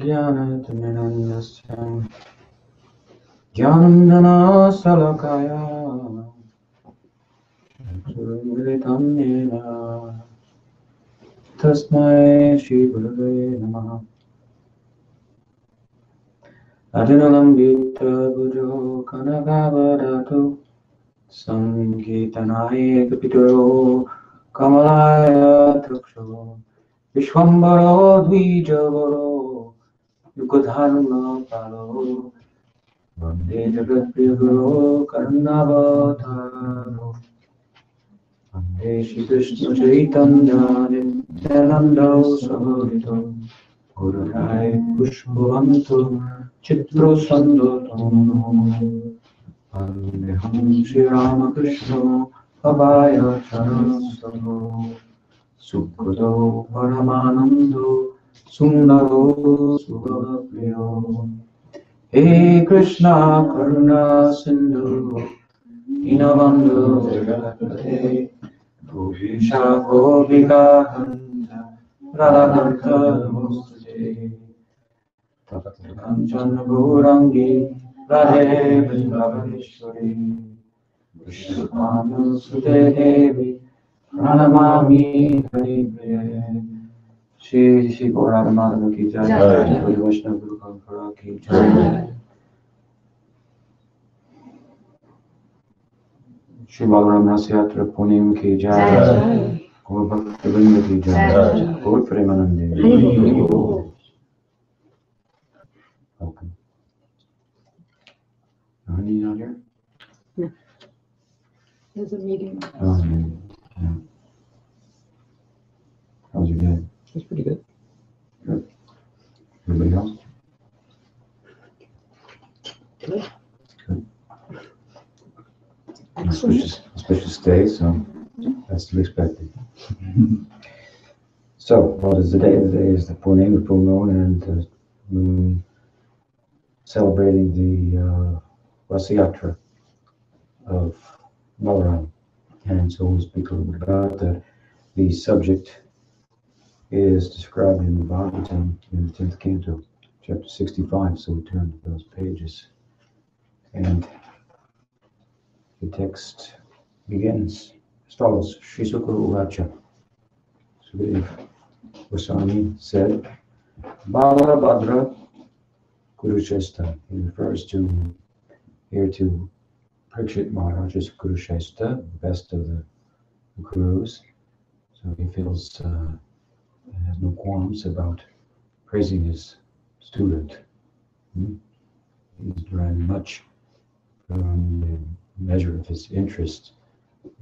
ज्ञानतिमिरन्दस्य ज्ञानञ्जनशलाकया चक्षुरुन्मिलितं येन तस्मै श्रीगुरवे नमः। अजनलम्बितभुजो कनकावदातु सङ्गीतनायकपितरो कमलायताक्षो विश्वम्भरो द्विजवरो युगधर्मपालो वन्दे जगद्गुरो करुणावतारो वन्दे श्रीकृष्णचैतन्य नित्यानन्दो सहोदितो गुरुराय पुष्पवन्तो चित्रोत्सन्दतो वन्देऽहं श्रीरामकृष्णो भवाय चरणस्थलो सुखदो परमानन्दो सुन्दरो सुखप्रियो हे कृष्णा करुणा सिन्धु दीनबन्धो जगत्पते गोपीशा गोपिका राधाकान्त नमोस्तुते तप्त काञ्चन गौराङ्गी राधे वृन्दावनेश्वरी विष्णुपादसुते देवी प्रणमामि हरिप्रिये। श्री श्री गौरांग माधव की जय, श्री वैष्णव गुरु परंपरा की जय। श्री बालराम रसयात्रा पूर्णिमा की जय, गौर भक्तवृंद की जय, गौर प्रेमानंदे। Welcome. Honey, not here? No. There's a meeting. Oh, yeah. How was your day? It's pretty good. Good. Everybody else? Good. Good. Excellent. Auspicious day, so that's to be expected. So, what is the day? The day is the Purnima, the full moon, and the moon celebrating the Rasayatra of Balarama. And so we'll speak a little bit about that. The subject is described in the Bhagavatam in the 10th canto, chapter 65, so we turn to those pages. And the text begins as follows. Shri Sukha Uvacha. Sukadeva Goswami said, Balabhadra Kurushesta. He refers here to Parikshit Maharaj's Kurushesta, the best of the Kurus. So he feels has no qualms about praising his student. He's deriving much from the measure of his interest,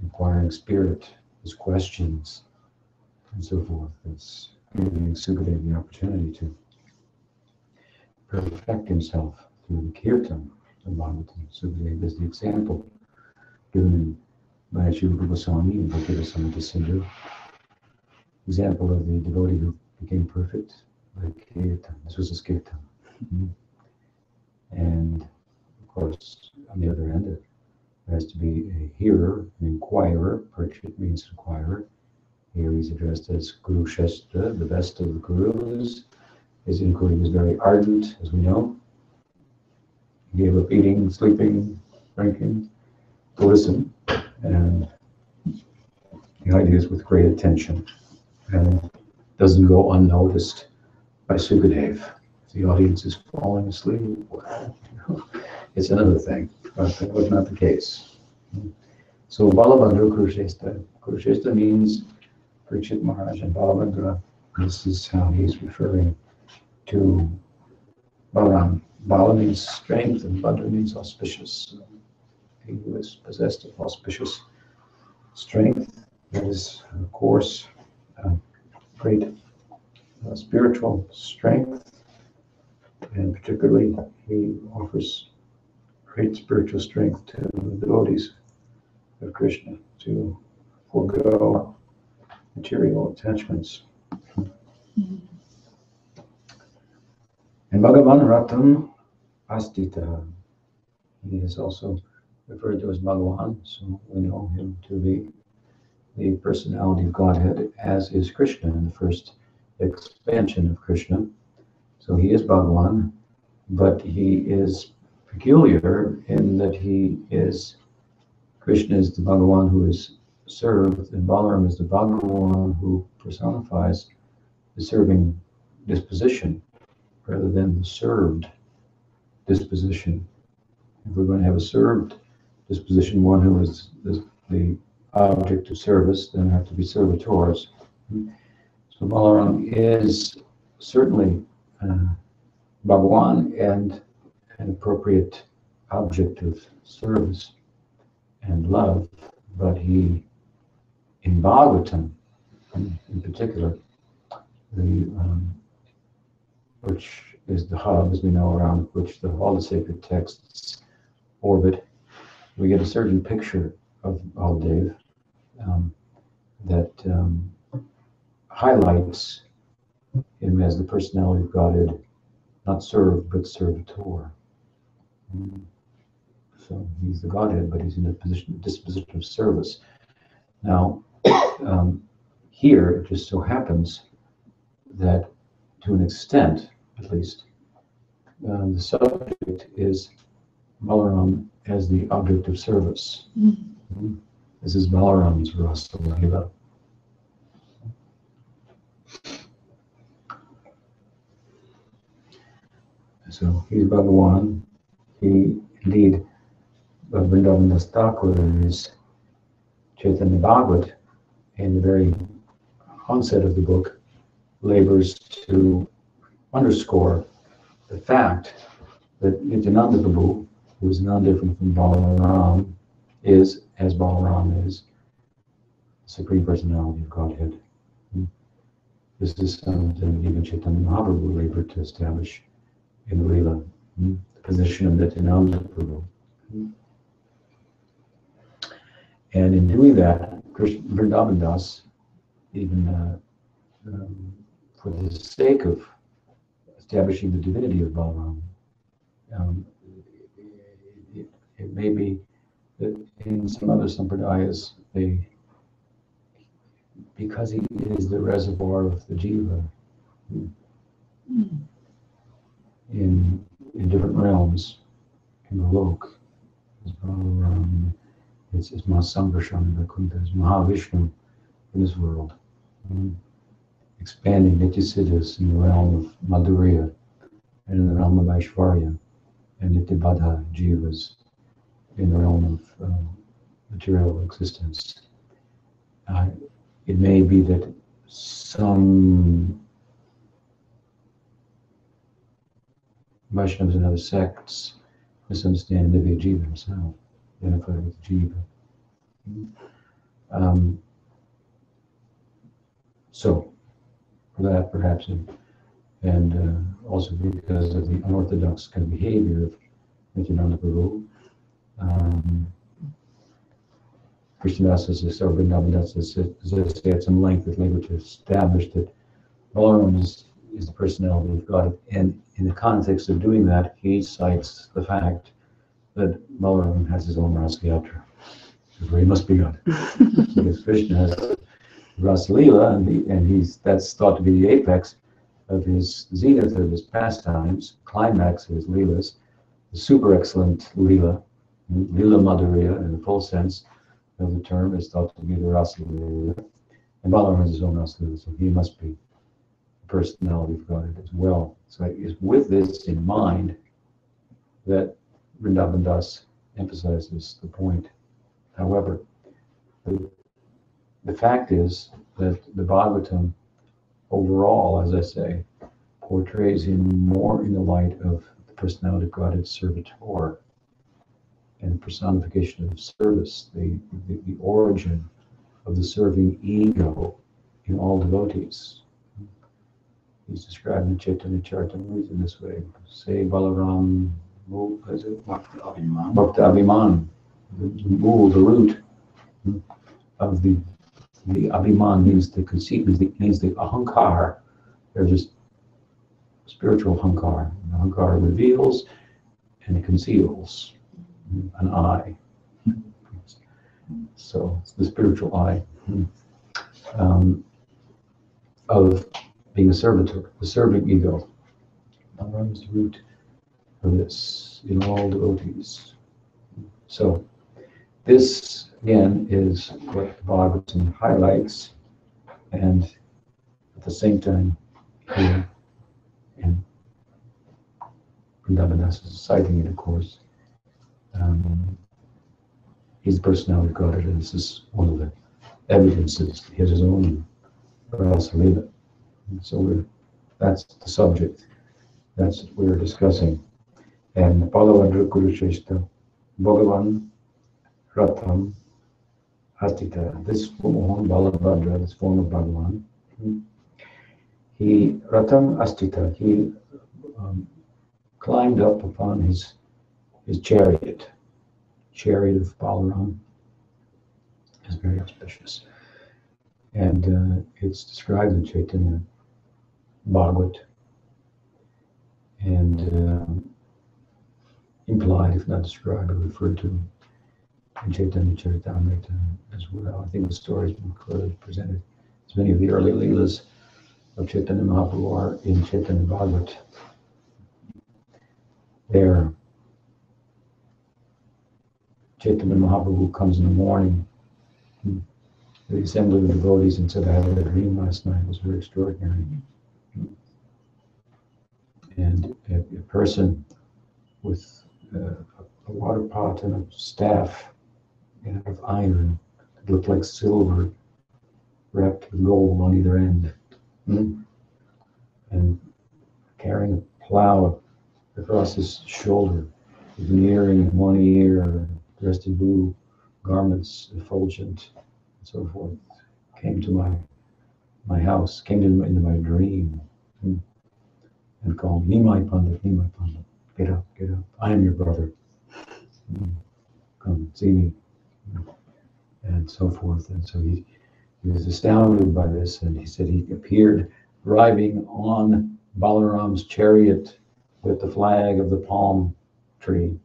inquiring spirit, his questions, and so forth. It's giving Sukadeva the opportunity to perfect himself through the kirtan of Bhagavatam. Sukadeva is the example given by Sri Goswami in Bhakti-rasamrita Sindhu. Example of the devotee who became perfect by kirtan. This was his kirtan. And of course, on the other end, there has to be a hearer, an inquirer. Parikshit means inquirer. Here he's addressed as Guru Shestra, the best of the Gurus. His inquiry was very ardent, as we know. He gave up eating, sleeping, drinking to listen, and the ideas with great attention. And doesn't go unnoticed by Sukadeva. If the audience is falling asleep, well, it's another thing, but that was not the case. So Balabhadra Kurushesta. Kurushesta means Parikshit Maharaj, and Balabhadra, this is how he's referring to Balaram. Bala means strength, and Bhadra means auspicious. He who is possessed of auspicious strength, that is, of course, great spiritual strength, and particularly he offers great spiritual strength to the devotees of Krishna to forego material attachments. And Bhagavan Ratam Astita. He is also referred to as Bhagavan, so we know him to be the personality of Godhead, as is Krishna in the first expansion of Krishna. So he is Bhagavan, but he is peculiar in that Krishna is the Bhagavan who is served, and Balaram is the Bhagavan who personifies the serving disposition rather than the served disposition. If we're going to have a served disposition, one who is the object of service, then there have to be servitors. So Balaram is certainly Bhagavan and an appropriate object of service and love, but he, in Bhagavatam in particular, which is the hub, as we know, around which all the sacred texts orbit, we get a certain picture of Baldev that highlights him as the personality of Godhead, not served, but servitor. So he's the Godhead, but he's in a disposition of service. Now, here it just so happens that, to an extent, at least, the subject is Balaram as the object of service. This is Balaram's Rasa Leela. So he's Bhagavan. He indeed, Vrindavan Das Thakur in his Chaitanya Bhagavat, in the very onset of the book, labors to underscore the fact that Nityananda Prabhu, who is none different from Balaram, is, as Balaram is, the Supreme Personality of Godhead. This is something even Chaitanya Mahaprabhu labored to establish in the Leela, the position of Nityananda Prabhu. And in doing that, Vrindavan Das, even for the sake of establishing the divinity of Balaram, it may be that in some other sampradayas, because he is the reservoir of the jiva in different realms, in the lok, as Balaram, it's Mahasamprasham in Vaikuntha, it's Mahavishnu in this world, expanding Nityasiddhas in the realm of Madhurya and in the realm of Aishvarya, and Nityabadha jivas in the realm of material existence. It may be that some Vaishnavas and other sects misunderstand Nivya Jiva himself, identified with Jiva. So, for that perhaps, and also because of the unorthodox kind of behavior of Nityananda Prabhu, Krishnadasa or Vrindavan had some length of labor to establish that Balaram is the personality of God, and in the context of doing that, he cites the fact that Balaram has his own Rasayatra, where he must be God. Because Krishna has Rasa Leela, and that's thought to be the apex of his zenith of his pastimes, climax of his Leelas, the super excellent Leela, Leela Madhurya in the full sense of the term is thought to be the Rasa Leela. And Balaram has his own Rasa Leela, so he must be the personality of God as well. So it's with this in mind that Vrindavan Das emphasizes the point. However, the fact is that the Bhagavatam overall, as I say, portrays him more in the light of the personality of God as servitor and the personification of service, the origin of the serving ego in all devotees. He's described in Chaitanya Charitamrita in this way. Say Balaram, Bhakta Abhiman, the root of the Abhiman means the conceit, means the ahankar. There's this spiritual ahankar. The ahankar reveals and it conceals an I. So it's the spiritual I of being a servitor, the serving ego. Balaram is the root of this in all devotees. So this again is what the Bhagavatam highlights, and at the same time here in Vrindavandas is citing it, of course. He's the personality of God, and this is one of the evidences. He has his own Rasa Lila. So that's the subject. That's what we're discussing. And Balavadra Kurusheshta, Bhagavan Ratam Astita. This form, Balavadra, this form of Bhagavan, he Ratam Astita, he climbed up upon his chariot of Balaram. Is very auspicious. And it's described in Chaitanya Bhagavat, and implied, if not described, or referred to in Chaitanya Charitamrita as well. I think the story has been clearly presented. As many of the early Leelas of Chaitanya Mahaprabhu are in Chaitanya Bhagavat. There, Chaitanya Mahaprabhu comes in the morning to the assembly of devotees and said, I had a dream last night. It was very extraordinary. And a person with a water pot and a staff made out of iron that looked like silver, wrapped with gold on either end, and carrying a plow across his shoulder, with an earring in one ear, dressed in blue garments, effulgent, and so forth, came to my house, came into my dream, and called, Nimai Pandit, get up, I am your brother, come see me, and so forth. And so he was astounded by this, and he said he appeared riding on Balaram's chariot with the flag of the palm tree.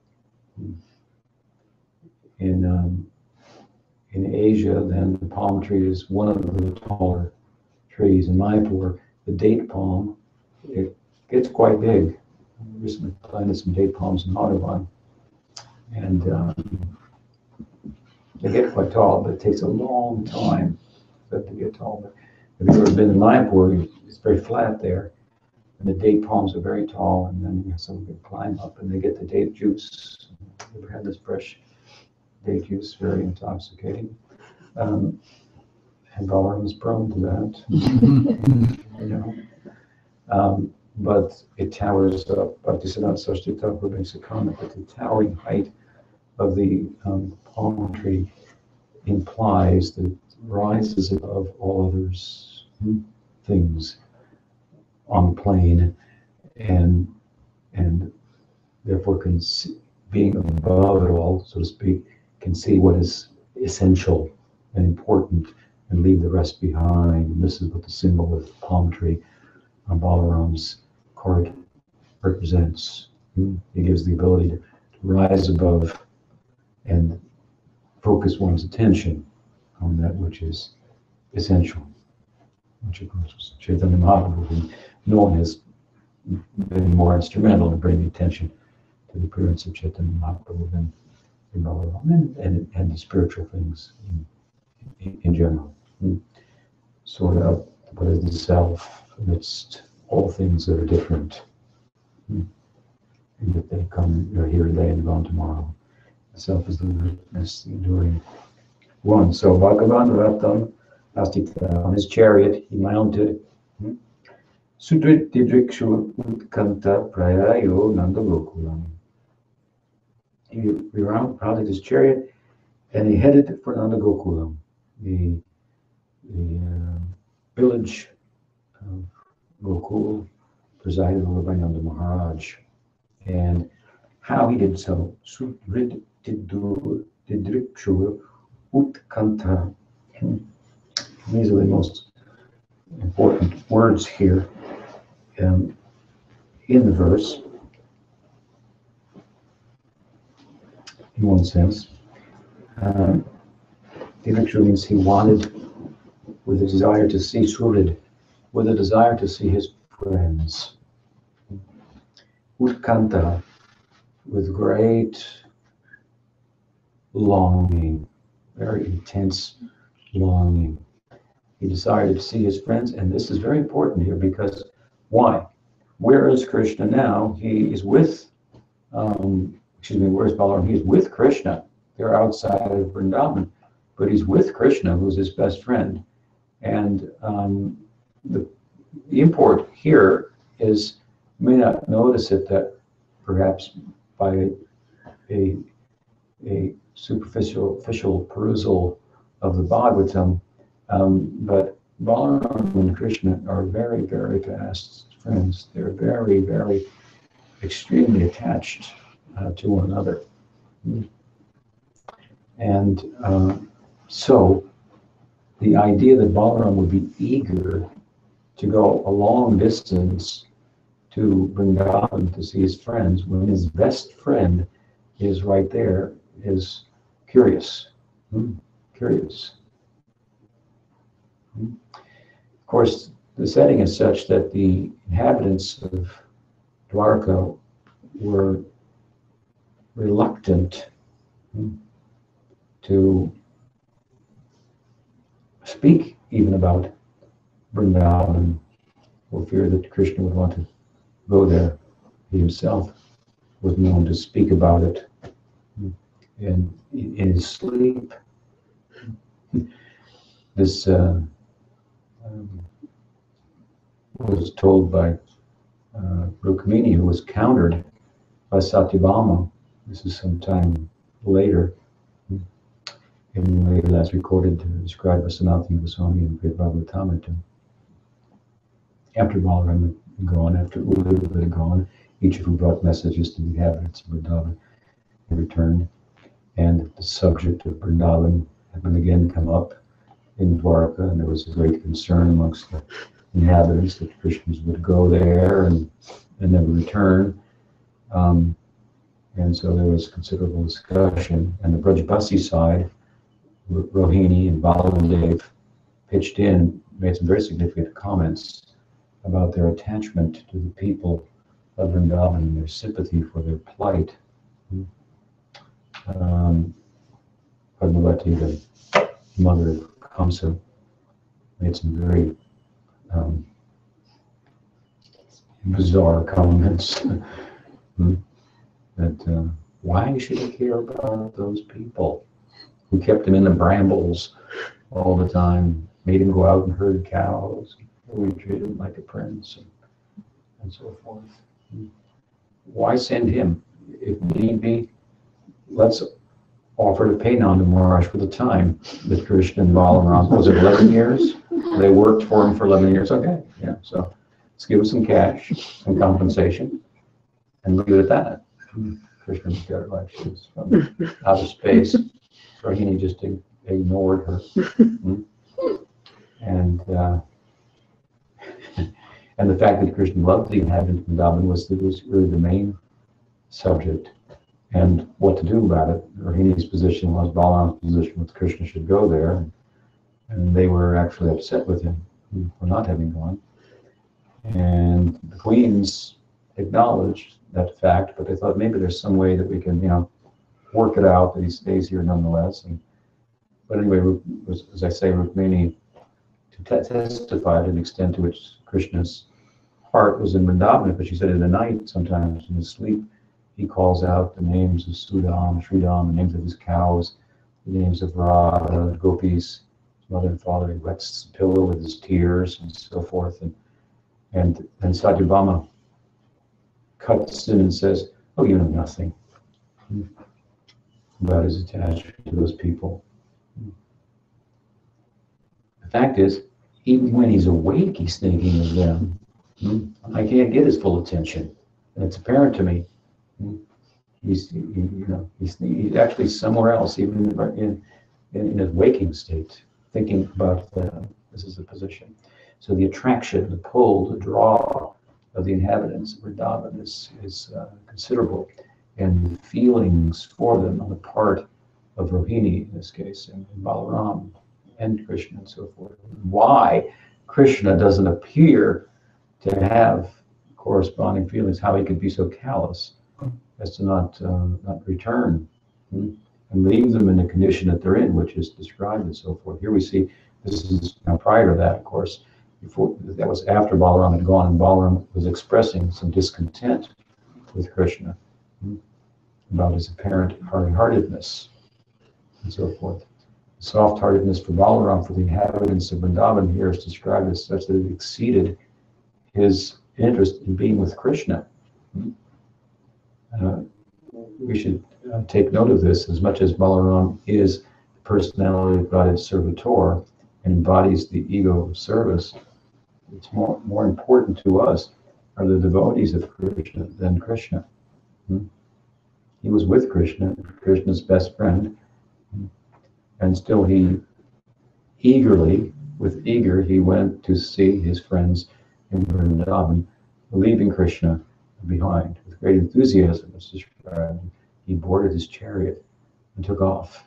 In Asia, then, the palm tree is one of the taller trees. In Mayapur, the date palm, it gets quite big. I recently planted some date palms in Audubon, and they get quite tall, but it takes a long time for them to get tall. But if you've ever been in Mayapur, it's very flat there, and the date palms are very tall, and then some of them climb up and they get the date juice. You've ever had this fresh date juice, very intoxicating. And Balaram is prone to that, but it towers up. Bhaktisiddhanta Saraswati Thakur makes a comment that the towering height of the palm tree implies that it rises above all others things on the plane, and therefore being above it all, so to speak, can see what is essential and important and leave the rest behind. And this is what the symbol of the palm tree on Balaram's card represents. It gives the ability to rise above and focus one's attention on that which is essential, which of course was Chaitanya Mahaprabhu, who no one has been more instrumental in bringing attention to the appearance of Chaitanya Mahaprabhu than Balaram, and the spiritual things in general. Sort out what is the self amidst all things that are different, and that they come, they're here today and gone tomorrow. The self is the witness, the enduring one. So Bhagavan Ratam Astita, on his chariot he mounted Sudrit Didrikshu Utkanta Prayayo Nanda Gokulam. He mounted his chariot and he headed for Nanda Gokulam, the village of Gokul, presided over by Nanda Maharaj. And how he did so, Sudrit Didrikshu Utkanta. These are the most important words here in the verse, in one sense. Didrikshu means he wanted, with a desire to see Surid, with a desire to see his friends. utkanta, with great longing, very intense longing. He decided to see his friends, and this is very important here because why? Where is Krishna now? He is with, where's Balaram? He's with Krishna. They're outside of Vrindavan, but he's with Krishna, who's his best friend. And the import here is, you may not notice it, that perhaps by a superficial perusal of the Bhagavatam, but Balaram and Krishna are very, very fast friends. They're very, very extremely attached to one another. And so the idea that Balaram would be eager to go a long distance to Vrindavan to see his friends when his best friend is right there is curious. Curious. Of course, the setting is such that the inhabitants of Dwarka were reluctant to speak even about Vrindavan, for fear that Krishna would want to go there. He himself was known to speak about it in his sleep. This was told by Rukmini, who was countered by Satyabhama. This is some time later. Later, that's recorded, described by Sanatana Goswami and Great Bhagavatamrita. After Balaram had gone, after Uddhava had gone, each of whom brought messages to the inhabitants of Vrindavan had returned, and the subject of Vrindavan had again come up in Dwarka, and there was a great concern amongst the inhabitants that Christians would go there and never return. And so there was considerable discussion, and the Brajbasi side, Rohini and Baladev, pitched in, made some very significant comments about their attachment to the people of Vrindavan and their sympathy for their plight. Padmavati, the mother of Kamsa, made some very bizarre comments that why should he care about those people who kept him in the brambles all the time, made him go out and herd cows, we treated him like a prince, and so forth. Why send him? If need be, let's offer to pay Nanda Maharaj for the time that Krishna and Balaram, was it 11 years? They worked for him for 11 years. Okay, yeah, so let's give him some cash, some compensation, and leave it at that. Krishna looked at her like she was from outer space. Rohini just ignored her. And and the fact that Krishna loved the inhabitants of Vrindavan was really the main subject. And what to do about it. Rohini's position was, Balaram's position was Krishna should go there. And they were actually upset with him for not having gone. And the queens acknowledged that fact, but they thought maybe there's some way that we can, work it out that he stays here nonetheless. But anyway, as I say, Rukmini testified to the extent to which Krishna's heart was in Vrindavan, but she said in the night, sometimes in his sleep, he calls out the names of Sudam, Sridham, the names of his cows, the names of Radha, Gopis, his mother and father. He wets the pillow with his tears and so forth. And Satyabhama cuts in and says, "Oh, you know nothing about his attachment to those people." The fact is, even when he's awake, he's thinking of them. I can't get his full attention, and it's apparent to me. He's actually somewhere else, even in his waking state, thinking about them. This is the position. So the attraction, the pull, the draw of the inhabitants of Vrindavan is considerable, and the feelings for them on the part of Rohini, in this case, and Balaram, and Krishna, and so forth. Why Krishna doesn't appear to have corresponding feelings, how he could be so callous as to not return, and leave them in the condition that they're in, which is described and so forth. Here we see, this is now prior to that, of course, before that was after Balaram had gone, and Balaram was expressing some discontent with Krishna about his apparent hard-heartedness and so forth. Soft-heartedness for Balaram, for the inhabitants of Vrindavan, here is described as such that it exceeded his interest in being with Krishna. We should take note of this. As much as Balaram is the personality of God as servitor and embodies the ego of service, it's more important to us are the devotees of Krishna than Krishna. He was with Krishna, Krishna's best friend, and still he he went to see his friends in Vrindavan, leaving Krishna behind. With great enthusiasm, it's described, he boarded his chariot and took off.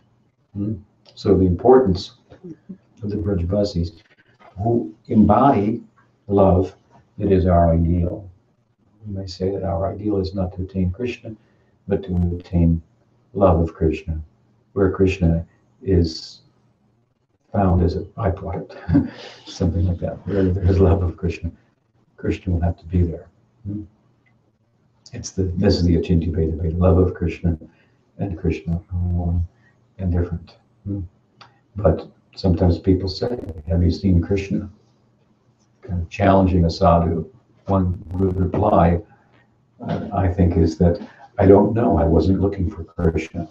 So the importance of the Brajavasis, who embody love, it is our ideal. We may say that our ideal is not to attain Krishna, but to attain love of Krishna, where Krishna is found as a byproduct, something like that. Where there is love of Krishna, Krishna will have to be there. This is the Achintya Bheda, love of Krishna and Krishna are one and different. But sometimes people say, have you seen Krishna? Kind of challenging a sadhu. One good reply, I think, is that I don't know. I wasn't looking for Krishna.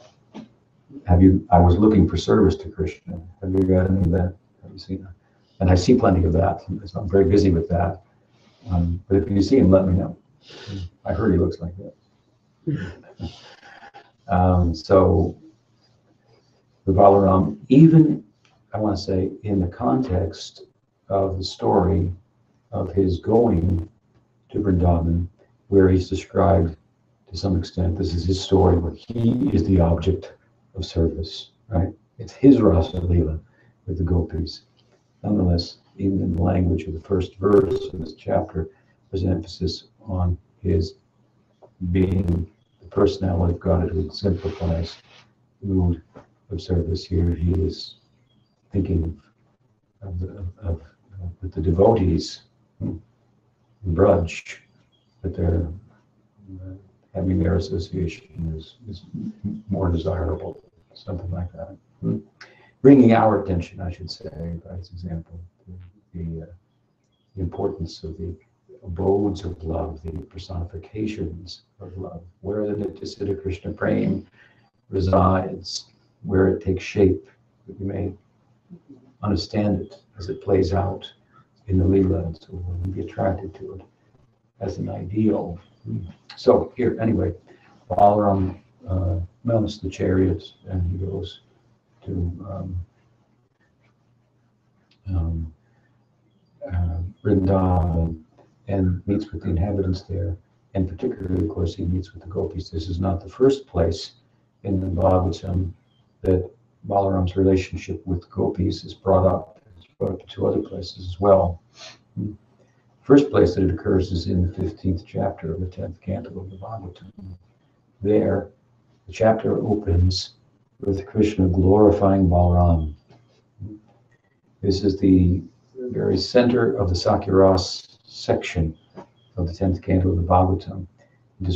I was looking for service to Krishna. Have you got any of that? Have you seen that? And I see plenty of that. So I'm very busy with that. But if you see him, let me know. I heard he looks like that. So the Balaram, even, I want to say, in the context of the story of his going to Vrindavan, where he's described to some extent, this is his story where he is the object of service, right? It's his Rasa Leela with the gopis. Nonetheless, even in the language of the first verse of this chapter, there's an emphasis on his being the personality of God who exemplifies the mood of service. Here he is thinking of the devotees, Braj, that they're having their association is more desirable, something like that. Bringing our attention, I should say, by this example, to the importance of the abodes of love, the personifications of love, where the Nitya Krishna Prem resides, where it takes shape, that we may understand it as it plays out in the Leela, and so we'll be attracted to it as an ideal. So here, anyway, Balaram mounts the chariot and he goes to Vrindavan and meets with the inhabitants there, and particularly, of course, he meets with the gopis. This is not the first place in the Bhagavatam that Balaram's relationship with gopis is brought up. It's brought up to two other places as well. First place that it occurs is in the 15th chapter of the 10th canto of the Bhagavatam. There, the chapter opens with Krishna glorifying Balaram. This is the very center of the Sakyaras section of the 10th canto of the Bhagavatam. It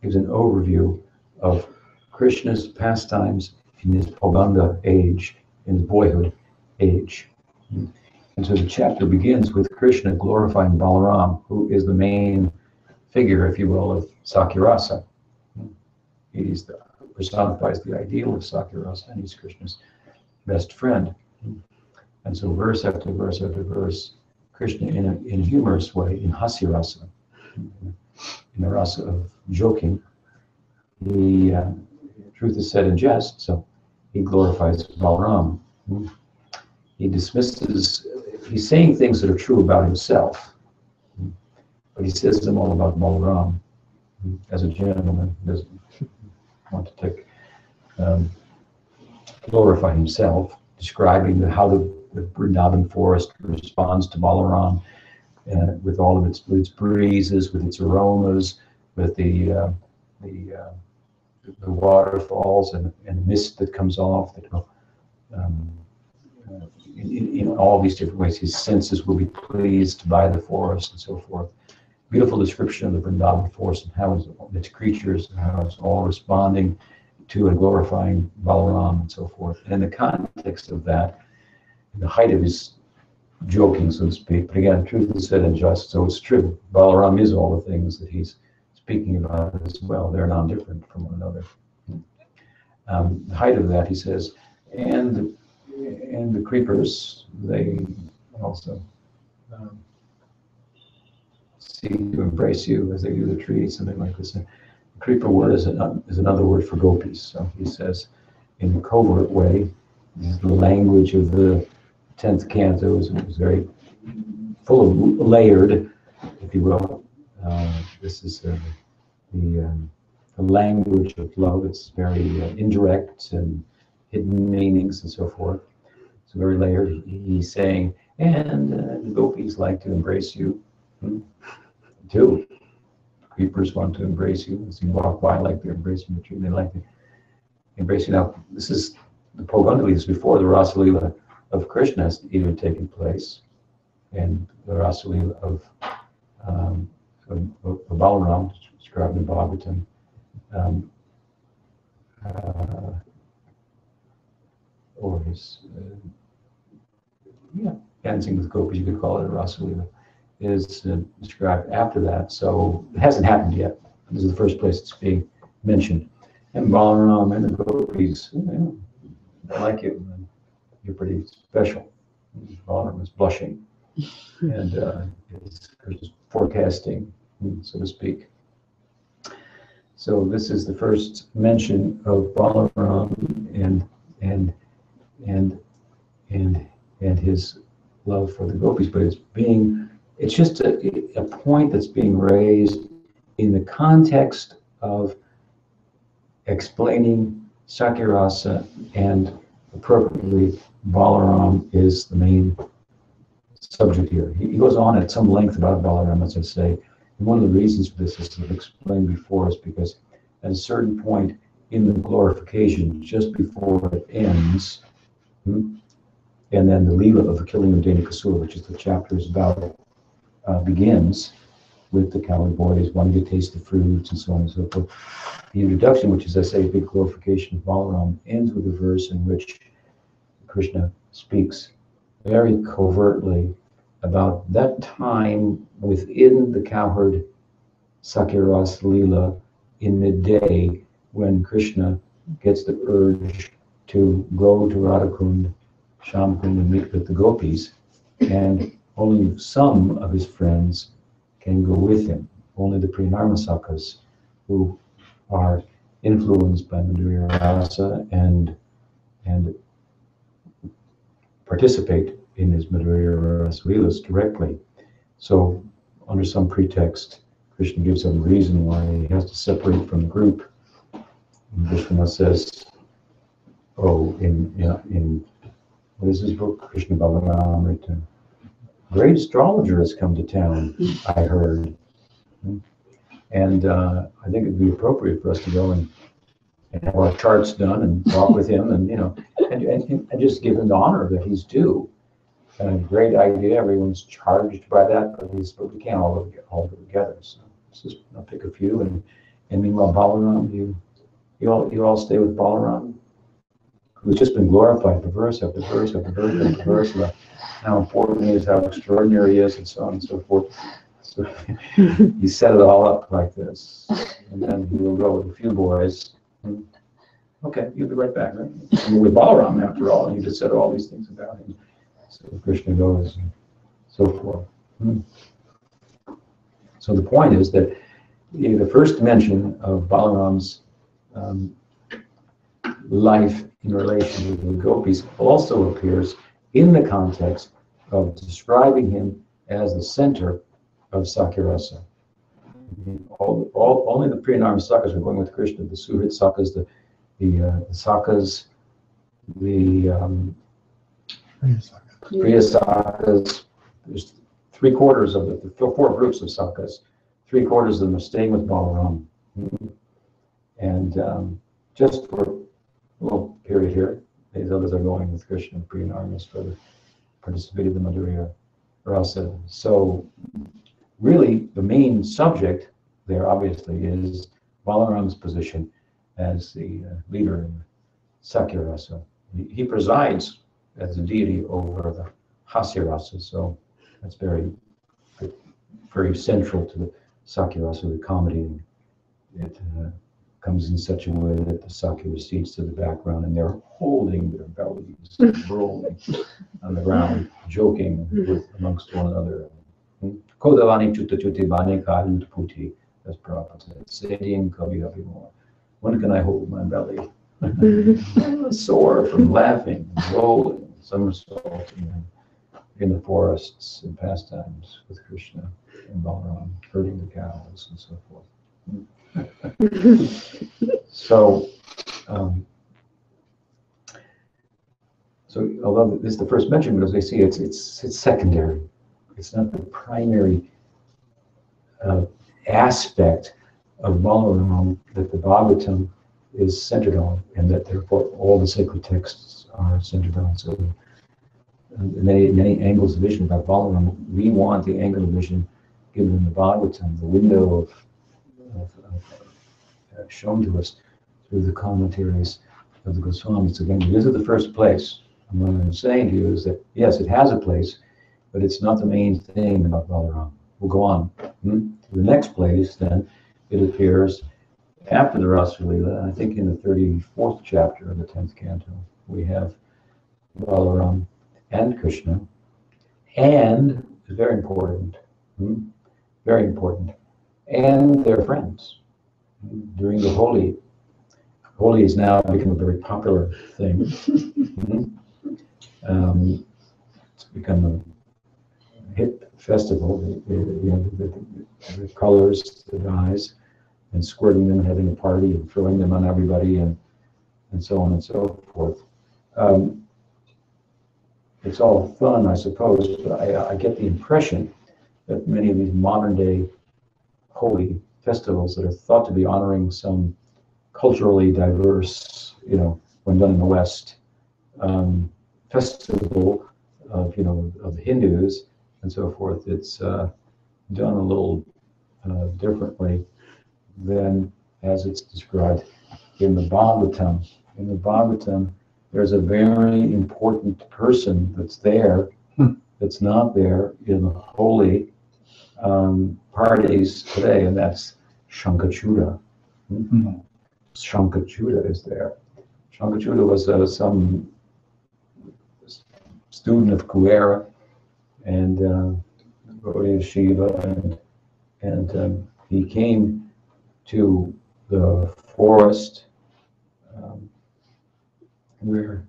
gives an overview of Krishna's pastimes in his Pauganda age, in his boyhood age. And so the chapter begins with Krishna glorifying Balaram, who is the main figure, if you will, of Sakyarasa. He personifies the ideal of Sakyarasa, and he's Krishna's best friend. And so verse after verse after verse, Krishna in a humorous way, in Hasirasa, in the rasa of joking, truth is said in jest, so he glorifies Balaram. He's saying things that are true about himself, but he says them all about Balaram. As a gentleman, he doesn't want to glorify himself, describing how the Vrindavan forest responds to Balaram, with all of its breezes, with its aromas, with the waterfalls and mist that comes off that go in all these different ways. His senses will be pleased by the forest and so forth. Beautiful description of the Vrindavan forest and how its creatures and how it's all responding to and glorifying Balaram and so forth. And in the context of that, the height of his joking, so to speak, but again, truth is said and just, so it's true. Balaram is all the things that he's speaking about as well. They're non-different from one another. The height of that, he says, and the creepers, they also seek to embrace you as they do the trees, something like this. And the creeper word is another word for gopis. So he says, in a covert way, this is the language of the 10th canto. It was very full of layered, if you will. This is the language of love. It's very indirect and hidden meanings and so forth. It's very layered. He's saying, and the gopis like to embrace you too. Creepers want to embrace you. As you walk by, like they're embracing the tree. They like to embrace you. Now, this is the Pogandali. This is before the Rasa Leela of Krishna has even taken place, and the Rasa Leela of Balaram, described in Bhagavatam. Or his dancing with gopis, you could call it a Rasa Leela, is described after that. So it hasn't happened yet. This is the first place it's being mentioned. And Balaram and the gopis, I like you. You're pretty special. Balaram is blushing and is forecasting, so to speak. So this is the first mention of Balaram and his love for the gopis, but it's just a point that's being raised in the context of explaining Sakyarasa, and appropriately Balaram is the main subject here. He goes on at some length about Balaram, as I say. And one of the reasons for this, as I've explained before, is because at a certain point in the glorification, just before it ends, and then the Leela of the killing of Dhenukasura, which is the chapter is about, begins with the cowboy boys wanting to taste the fruits and so on and so forth. The introduction, which is, I say, a big glorification of Balaram, ends with a verse in which Krishna speaks very covertly about that time within the cowherd Sakyarasa Leela in midday, when Krishna gets the urge to go to Radhakund, Shamkund, and meet with the gopis, and only some of his friends can go with him. Only the Priyanarmasakas, who are influenced by Madhurya Rasa and participate in his Madhurya Rasa Leelas directly. So, under some pretext, Krishna gives them a reason why he has to separate from the group. And Krishna says, in what is his book? Krishna Balaramrita. Great astrologer has come to town, I heard. And I think it'd be appropriate for us to go and have our charts done and talk with him and just give him the honor that he's due. Great idea. Everyone's charged by that, but we can't all do it together. So I'll pick a few. And meanwhile, Balaram, you all stay with Balaram, who's just been glorified for verse after verse after verse after verse about how important he is, how extraordinary he is, and so on and so forth. So he set it all up like this, and then he will go with a few boys. Okay, you'll be right back, right? You're with Balaram after all, and you just said all these things about him. So Krishna goes and so forth. So the point is that the first mention of Balaram's life in relation to the gopis also appears in the context of describing him as the center of Sakyarasa. Only the Priyanarmasakas are going with Krishna, the Suhrit Sakas, the Sakas, the Priya Sakas. There's 3/4 of the 4 groups of Sakas, 3/4 of them are staying with Balaram. And just for a little period here, these others are going with Krishna and Priya Narmas for the participating in the Madhurya Rasa. So really the main subject there obviously is Balaram's position as the leader in Sakya Rasa. He presides as a deity over the Hasya Rasa, so that's very, very central to the Sakya Rasa, the comedy. It comes in such a way that the Sakya recedes to the background and they're holding their bellies, rolling on the ground, joking amongst one another. Kodavani Chutta Chutti Bani Kalut Puti, as Prabhupada said, Sadian Kavi Abhimor. When can I hold my belly? Sore from laughing, rolling, somersaulting in the forests and pastimes with Krishna and Balaram, herding the cows and so forth. So although this is the first mention, but as we see, it's secondary. It's not the primary aspect of Balaram that the Bhagavatam is centered on, and that therefore all the sacred texts are centered on. So many angles of vision about Balaram. We want the angle of vision given in the Bhagavatam, the window of shown to us through the commentaries of the Goswamis. Again, this is the first place. And what I'm saying to you is that yes, it has a place, but it's not the main thing about Balaram. We'll go on. To the next place, then, it appears after the Rasa Leela, I think in the 34th chapter of the 10th canto, we have Balaram and Krishna, and, it's very important, and their friends. During the Holi has now become a very popular thing. It's become a hip festival. The colors, the dyes, and squirting them, and having a party, and throwing them on everybody, and so on and so forth. It's all fun, I suppose, but I get the impression that many of these modern day holy festivals that are thought to be honoring some culturally diverse, when done in the West, festival of the Hindus and so forth, it's done a little differently than as it's described in the Bhagavatam. In the Bhagavatam, there's a very important person that's there, that's not there in the holy parties today, and that's Shankachuda. Shankachuda is there. Shankachuda was some student of Kuera and devotee of Shiva, and he came to the forest where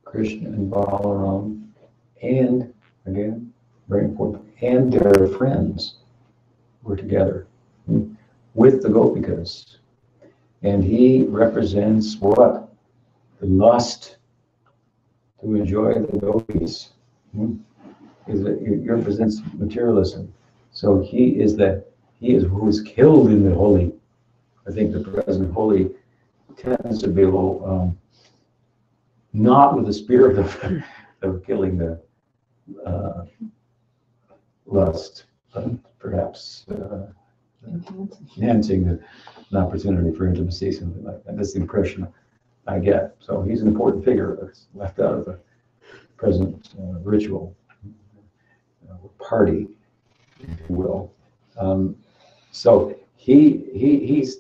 Krishna and Balaram, and again, very important, and their friends were together with the Gopikas. And he represents what? The lust to enjoy the Gopis. He represents materialism. So he is who is killed in the holy. I think the present holy tends to be a little not with the spirit of killing the lust, but perhaps enhancing an opportunity for intimacy, something like that. That's the impression I get. So he's an important figure that's left out of the present ritual party, if you will. So he's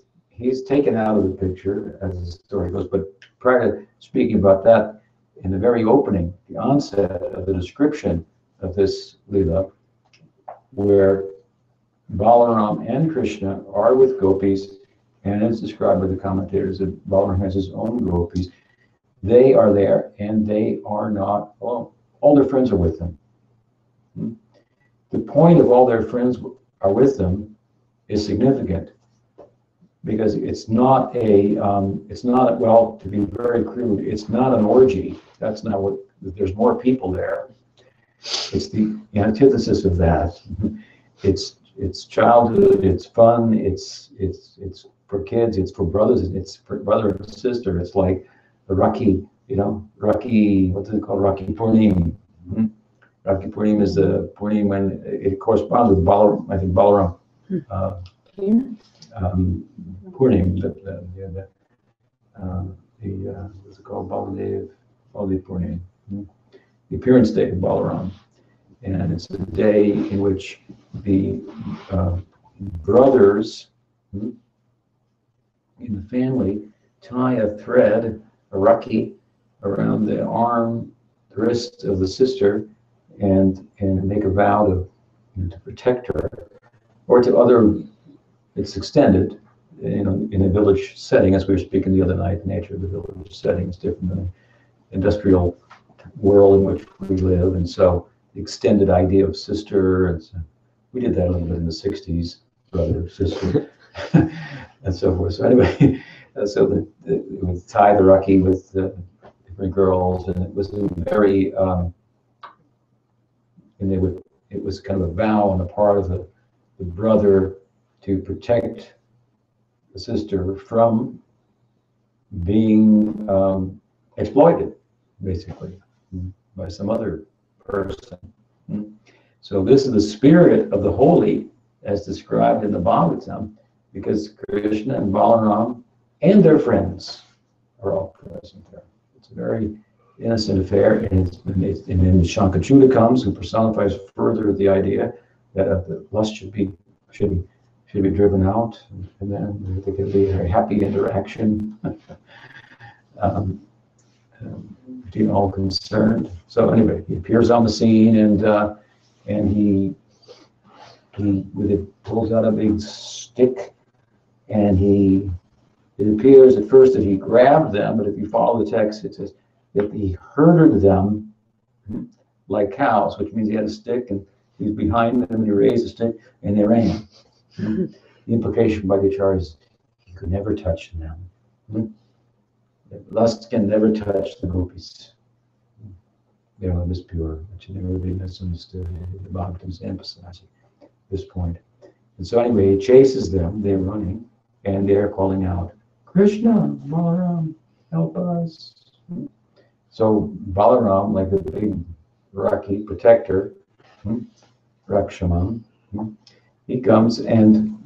taken out of the picture as the story goes. But prior to speaking about that, in the very opening, the onset of the description of this Leela, where Balaram and Krishna are with gopis, and it's described by the commentators that Balaram has his own gopis. They are there, and they are not alone. All their friends are with them. The point of all their friends are with them is significant, because it's not well, to be very crude, it's not an orgy. That's not what, there's more people there. It's the antithesis of that. It's childhood, it's fun, it's for kids, it's for brothers, it's for brother and sister. It's like the Rakhi, Rakhi, what is it called? Rakhi Purnim. Rakhi Purnim is the Purnim when it corresponds with Balaram, I think Balaram. Purnim, what's it called? Baladev Purnim. The appearance day of Balaram. And it's a day in which the brothers in the family tie a thread, a rakhi, around the arm, the wrist of the sister, and make a vow to protect her, or to other. It's extended, in a village setting, as we were speaking the other night. The nature of the village setting is different than the industrial world in which we live, and so the extended idea of sister, and so we did that a little bit in the '60s, brother, sister, and so forth. So anyway, so it would tie the rakhi with different girls, and it was very, it was kind of a vow on the part of the brother to protect the sister from being exploited, basically, by some other person. So this is the spirit of the holy as described in the Bhagavatam, because Krishna and Balaram and their friends are all present there. It's a very innocent affair, and then Shankachuta comes, who personifies further the idea that the lust should be driven out, and then there can be a very happy interaction between all concerned. So anyway, he appears on the scene, and he pulls out a big stick, and it appears at first that he grabbed them, but if you follow the text, it says that he herded them like cows, which means he had a stick and he was behind them and he raised the stick and they ran. The implication by the Acharya is he could never touch them. Lust can never touch the gopis. Their love is pure, which should never be misunderstood. The Bhagavatam's emphasizing this point. And so anyway, he chases them, they're running, and they're calling out, Krishna, Balaram, help us. So Balaram, like the big Rakhi protector, Rakshaman, he comes and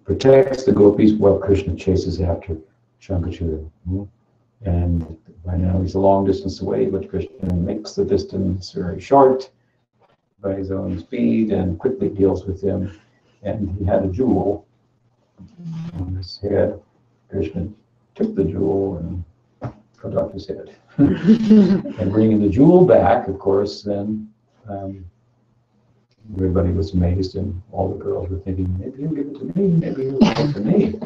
protects the gopis while Krishna chases after Shankachuta. And by now he's a long distance away, but Krishna makes the distance very short by his own speed and quickly deals with him. And he had a jewel on his head. Krishna took the jewel and cut off his head. And bringing the jewel back, of course, then everybody was amazed, and all the girls were thinking, maybe he'll give it to me, maybe he'll give it to me.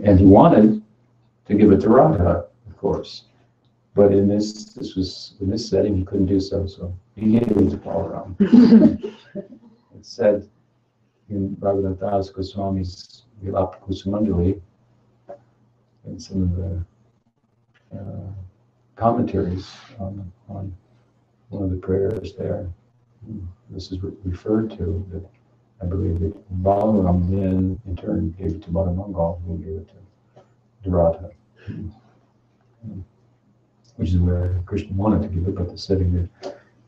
And he wanted to give it to Radha, of course. But in this setting, he couldn't do so, so he gave it to Balaram. It's said in Bhagavad Das Goswami's Vilapa Kusumanjali, in some of the commentaries on one of the prayers there, this is referred to, that I believe that Balaram then in turn gave it to Balamangal, who gave it to Radha, which is where Krishna wanted to give it, but the setting that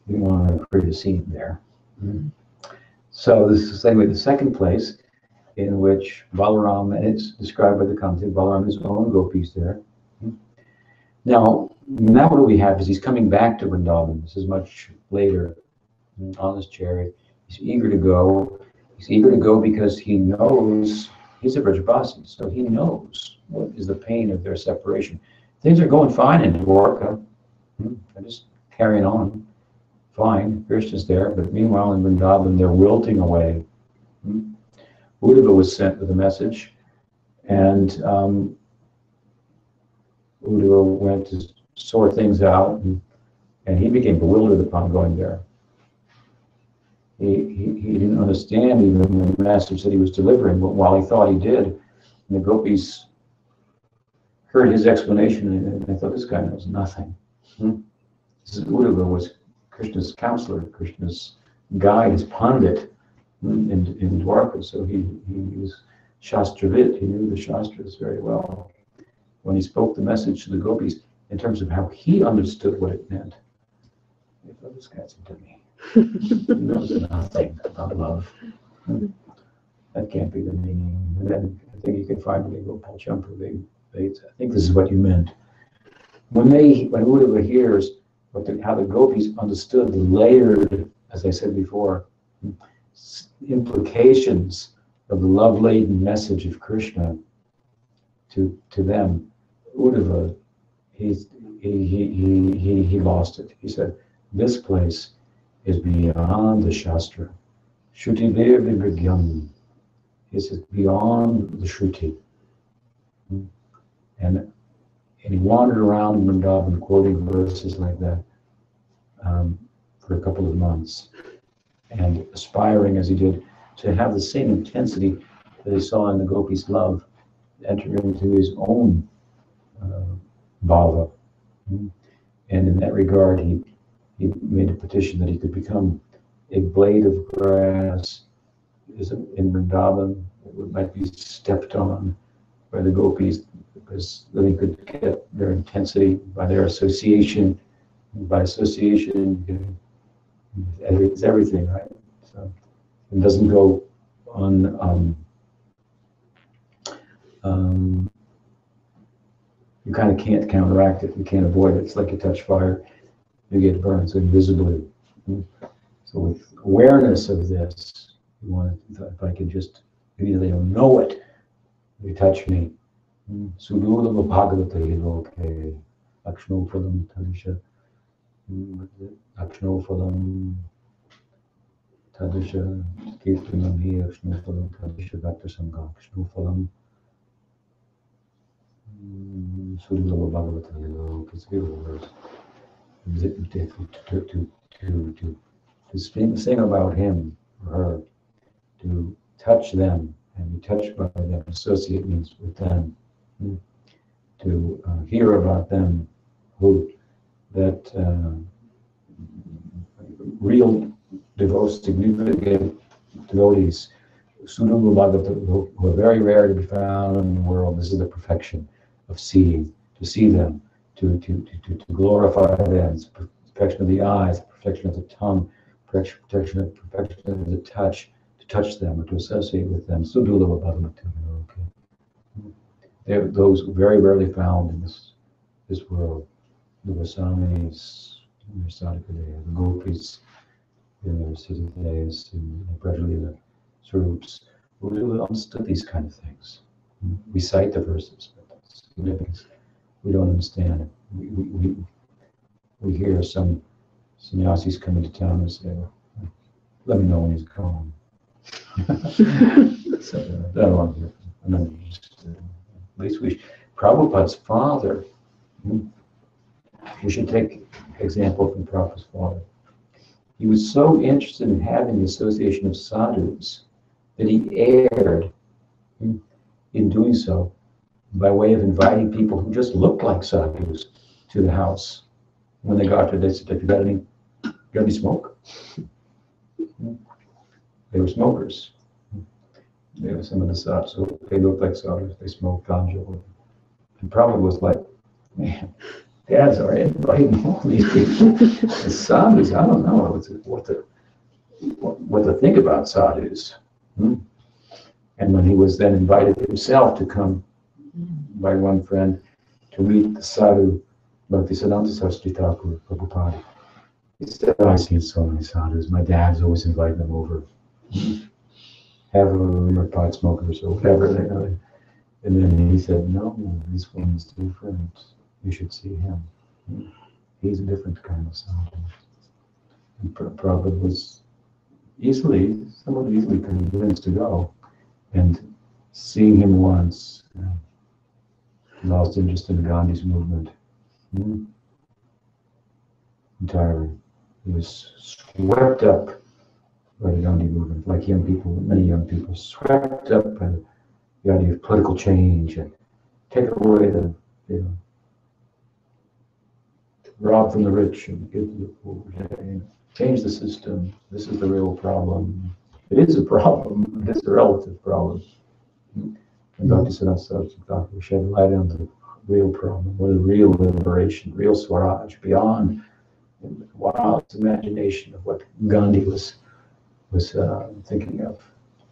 he didn't want to create a scene there. So this is the second place in which Balaram, and it's described by the content, Balaram is own gopis there. Now what we have is he's coming back to Vrindavan. This is much later on his chariot. He's eager to go. He's eager to go because he knows he's a Vrajapasi, so he knows what is the pain of their separation. Things are going fine in Dwarka. They're just carrying on fine. Krishna's there, but meanwhile in Vrindavan they're wilting away. Uddhava was sent with a message, and Uddhava went to sort things out, and he became bewildered upon going there. He didn't understand even the message that he was delivering, but while he thought he did, and the gopis heard his explanation, and I thought, this guy knows nothing. This is Uddhava was Krishna's counselor, Krishna's guide, his pandit in Dwarka, so he was Shastravit, he knew the Shastras very well. When he spoke the message to the gopis, in terms of how he understood what it meant, I thought, this guy's into me. He knows nothing about love. That can't be the meaning. And then I think you can finally go, Paul Champa, I think this is what you meant. When Uddhava hears how the gopis understood the layered, as I said before, implications of the love-laden message of Krishna to them, Uddhava, he lost it. He said, this place is beyond the Shastra. Shruti Devi Vigyam. He says, beyond the Shruti. And he wandered around in Vrindavan quoting verses like that for a couple of months, and aspiring as he did to have the same intensity that he saw in the gopis' love enter into his own bhava. And in that regard, he made a petition that he could become a blade of grass in Vrindavan that might be stepped on by the gopis, because then he could get their intensity by their association. By association, it's everything, right? So it doesn't go on. You kind of can't counteract it. You can't avoid it. It's like you touch fire, you get burned. So invisibly. So with awareness of this, you want to, if I could just, maybe they don't know it, you touch me. Sudula Bhagavata Hiloke, Akshno Phalam Tadisha, Akshno Phalam Tadisha, Kirtanam Hi, Akshno Phalam Tadisha, Bhakta Sangha, Akshno Phalam, Sudula Bhagavata Hiloke. It's beautiful verse. To sing about him or her, to touch them and be touched by them, associate means with them, to hear about them, real significant devotees, Sudulu Bhagavata, who are very rare to be found in the world. This is the perfection of seeing, to see them, to glorify them. It's the perfection of the eyes, the perfection of the tongue, perfection of the touch, to touch them or to associate with them. Sudula Bhagavata. They're those very rarely found in this world. The Vasamis, the Sadhakadeya, the Gopis, in their Siddhis, and gradually the Swarups, who really understood these kind of things. We cite the verses, but significance we don't understand it. We hear some sannyasis come into town and say, let me know when he's gone. So, I don't want to hear from him. At least Prabhupada's father, we should take example from Prabhupada's father. He was so interested in having the association of sadhus that he erred in doing so by way of inviting people who just looked like sadhus to the house. When they got there, they said, you got any smoke? They were smokers. They were some of the sadhus, so they looked like sadhus, they smoked ganja. And Prabhupada was like, man, Dad's are inviting all these people as sadhus. I don't know what to think about sadhus. And when he was then invited himself to come by one friend to meet the sadhu, Bhaktisiddhanta Saraswati Thakur Prabhupada, he said, I've seen so many sadhus. My dad's always inviting them over. Have a pot smokers or whatever. And then he said, no, this one's different. You should see him. He's a different kind of sadhu. And Prabhupada was somewhat easily convinced to go. And seeing him once, lost interest in Gandhi's movement entirely. He was swept up by the Gandhi movement, like many young people, swept up by the idea of political change and take away the you know, rob from the rich and give to the poor. You know, change the system. This is the real problem. It is a problem. It is a relative problem. And Dr. Siddhartha shed light on the real problem, what is real liberation, real Swaraj, beyond wildest imagination of what Gandhi was thinking of.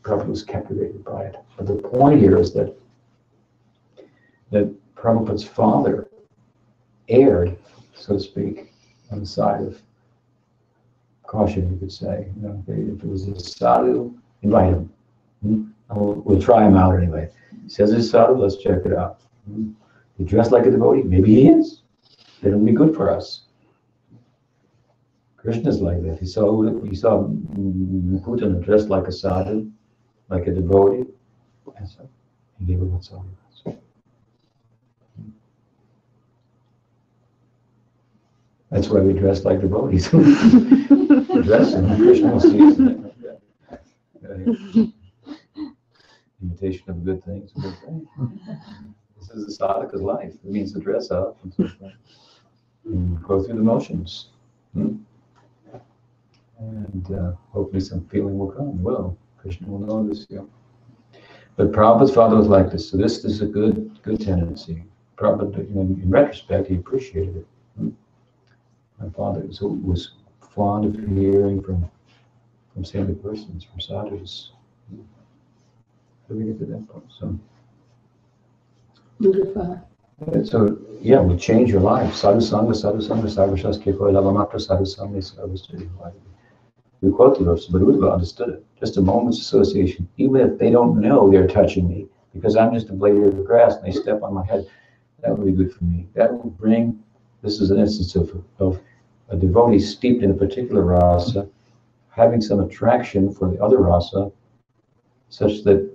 Prabhupada was captivated by it. But the point here is that Prabhupada's father erred, so to speak, on the side of caution, you could say. You know, if it was a sadhu, invite him. We'll try him out anyway. He says he's sadhu, let's check it out. He dressed like a devotee, maybe he is. Then it'll be good for us. Krishna's like that. He saw Putana dressed like a sadhu, like a devotee, and so he gave her what sadhu was. That's why we dress like devotees. Dress and Krishna will see us. Imitation of good things. Good thing. This is the sadhaka's life. It means to dress up and so forth. And go through the motions. And hopefully some feeling will come. Well, Krishna will notice you. But Prabhupada's father was like this. So this is a good tendency. Prabhupada, in retrospect, he appreciated it. My father was fond of hearing from saintly persons, from sadhus. How do we get to that point? So yeah, we change your life. Sadhu Sangha, Sarvashastri Koi Lavamatra Sadhu Sangha Sarvastri. We quote the verse, but Uddhava understood it. Just a moment's association, even if they don't know they're touching me, because I'm just a blade of grass and they step on my head, that would be good for me. That will bring, this is an instance of a devotee steeped in a particular rasa, having some attraction for the other rasa, such that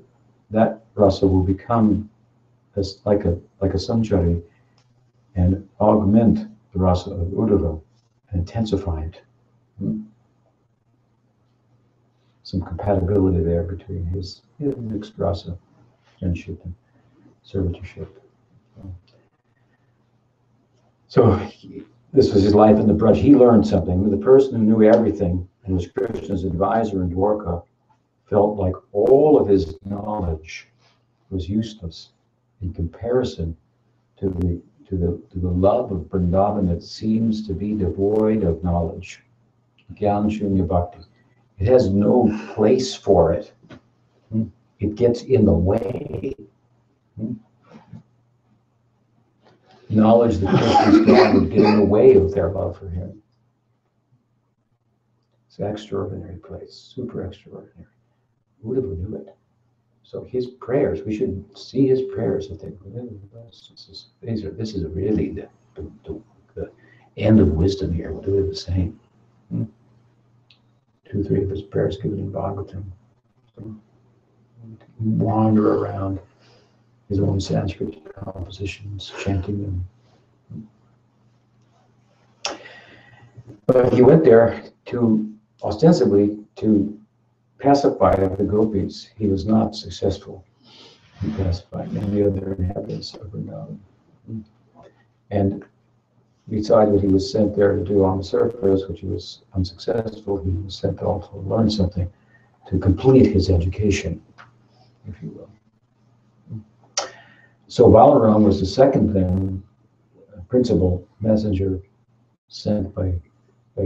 that rasa will become like a sanchari and augment the rasa of Uddhava and intensify it. Some compatibility there between his mixed rasa, friendship and servitorship. So this was his life in the Braj. He learned something. The person who knew everything and was Krishna's advisor in Dwarka felt like all of his knowledge was useless in comparison to the love of Vrindavan that seems to be devoid of knowledge. Gyan Shunya Bhakti. It has no place for it. It gets in the way. Knowledge that Krishna's God would get in the way of their love for him. It's an extraordinary place, super extraordinary. Who would have knew it? So his prayers, we should see his prayers and think, this is really the end of wisdom here. What are we saying? 2 or 3 of his prayers given in Bhagavatam. So, wander around his own Sanskrit compositions, chanting them. But he went there ostensibly to pacify the gopis. He was not successful in pacifying any other inhabitants of Vrindavan. And besides what he was sent there to do on the surface, which he was unsuccessful, he was sent to also learn something to complete his education, if you will. So Balarama was the second thing, principal messenger sent by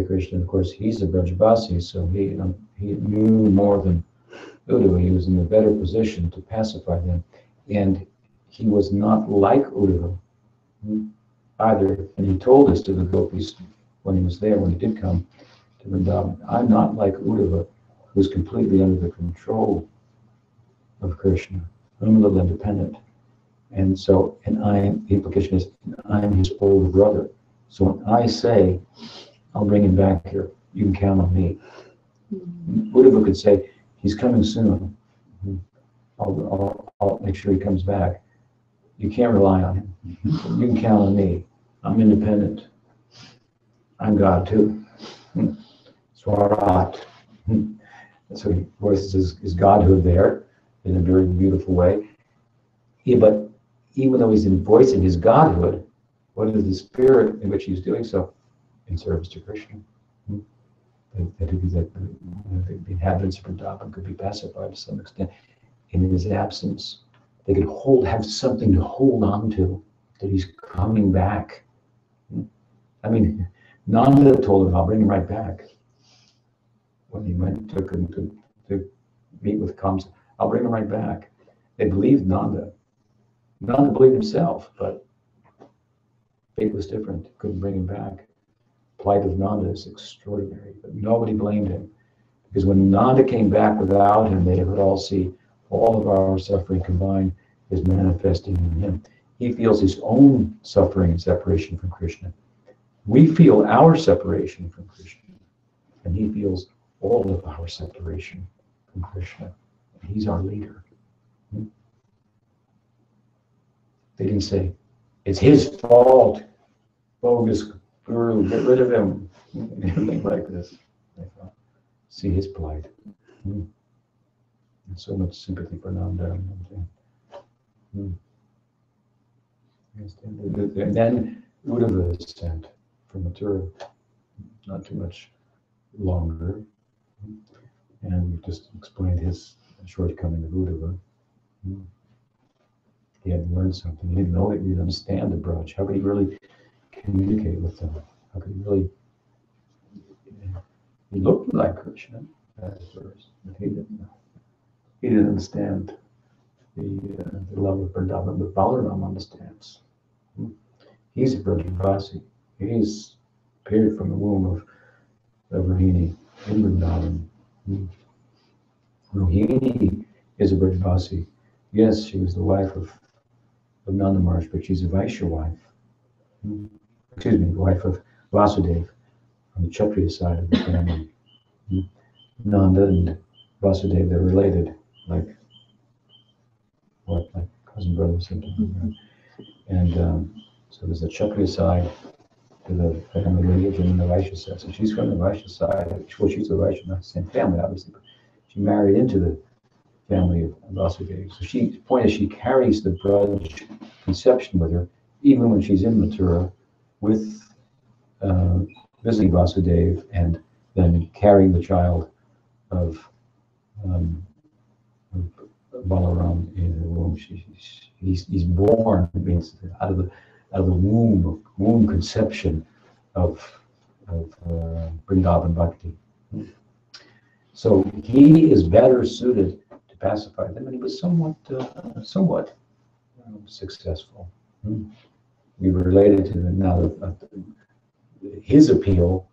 Krishna. Of course, he's a Brajavasi, so he knew more than Uddhava. He was in a better position to pacify them. And he was not like Uddhava either. And he told this to the gopis when he was there, when he did come to Vrindavan. I'm not like Uddhava, who's completely under the control of Krishna. I'm a little independent. And so, the implication is, I'm his older brother. So when I say, I'll bring him back here, you can count on me. Uddhava could say, he's coming soon. I'll make sure he comes back. You can't rely on him. You can count on me. I'm independent. I'm God too. Swarat. So he voices his godhood there in a very beautiful way. Yeah, but even though he's voicing his godhood, what is the spirit in which he's doing so? In service to Krishna. That the inhabitants of Vrindavan could be pacified to some extent. In his absence, they could have something to hold on to, that he's coming back. I mean, Nanda told him, I'll bring him right back. When he took him to meet with Kamsa, I'll bring him right back. They believed Nanda. Nanda believed himself, but fate was different. Couldn't bring him back. Plight of Nanda is extraordinary, but nobody blamed him. Because when Nanda came back without him, they could all see all of our suffering combined is manifesting in him. He feels his own suffering and separation from Krishna. We feel our separation from Krishna, and he feels all of our separation from Krishna. And he's our leader. They didn't say, it's his fault, bogus guru, get rid of him. Anything like this. They thought, see his plight. And so much sympathy for Nanda. And then Uddhava is sent from Mathura, not too much longer. And we've just explained his shortcoming of Uddhava. He had learned something. He didn't know it. He didn't understand the Braj. How could he really communicate with them? How could he really? He looked like Krishna at first, but he didn't know. He didn't understand the love of Vrindavan, but Balarama understands. He's a Brajavasi. He's appeared from the womb of Rohini in Vrindavan. Rohini is a Brajavasi. Yes, she was the wife of Nanda Maharaj, but she's a Vaishya wife. Excuse me, the wife of Vasudeva on the Kshatriya side of the family. Nanda and Vasudeva, they're related, like cousin brothers, something like that. And so there's a Kshatriya side to the family lineage and the Vaishya side. So she's from the Vaishya side. Well, she's a Vaishya, not the same family, obviously, but she married into the family of Vasudeva. So the point is, she carries the Braj conception with her, even when she's in Mathura, with visiting Vasudeva and then carrying the child of Balaram in her womb. He's born, it means out of the womb conception of Vrindavan Bhakti. So he is better suited to pacify them, and he was somewhat successful. We were related to now his appeal,